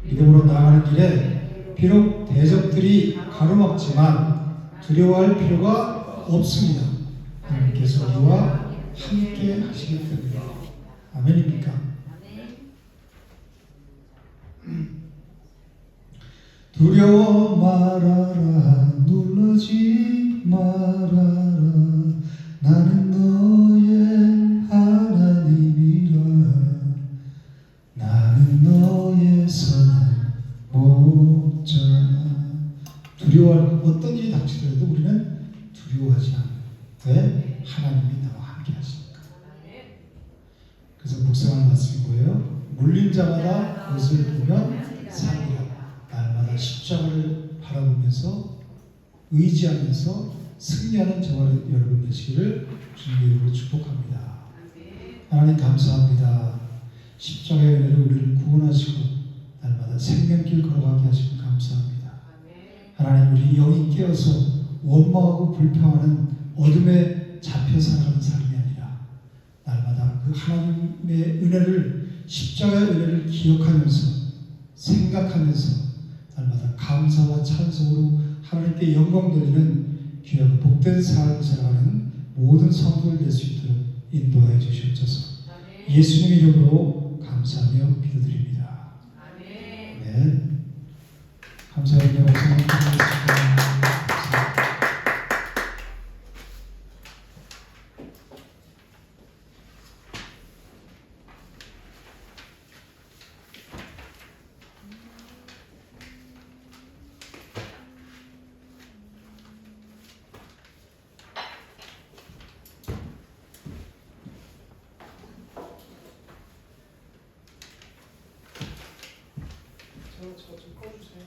믿음으로 나아가는 길에 비록 대적들이 가로막지만 두려워할 필요가 없습니다. 하나님께서 우리와 함께 하시기 때문에. 아멘입니까? 두려워 말아라 놀라지 말아라 나는 너의 하나님이라 나는 너의 선한 목자. 두려워할 어떤 일이 닥치더라도 우리는 두려워하지 않아요. 왜? 하나님이 나와 함께 하시니까. 그래서 묵상하는 말씀이 뭐예요? 물린 자마다 그것을 보면 살리라. 날마다 십자가를 바라보면서 의지하면서 승리하는 저와 여러분 되시기를 주님의 이름으로 축복합니다. 하나님 감사합니다. 십자가의 은혜로 우리를 구원하시고 생명길 걸어가게 하시면 감사합니다. 하나님 우리 영이 깨어서 원망하고 불평하는 어둠에 잡혀 살아가는 삶이 아니라 날마다 그 하나님의 은혜를 십자가의 은혜를 기억하면서 생각하면서 날마다 감사와 찬송으로 하나님께 영광 돌리는 귀하고 복된 삶을 살아가는 모든 성도를 될 수 있도록 인도하여 주시옵소서. 예수님 이름으로 감사하며 기도드립니다. 아멘. 감사합니다. 목사님 감사합니다. 저좀 꺼주세요.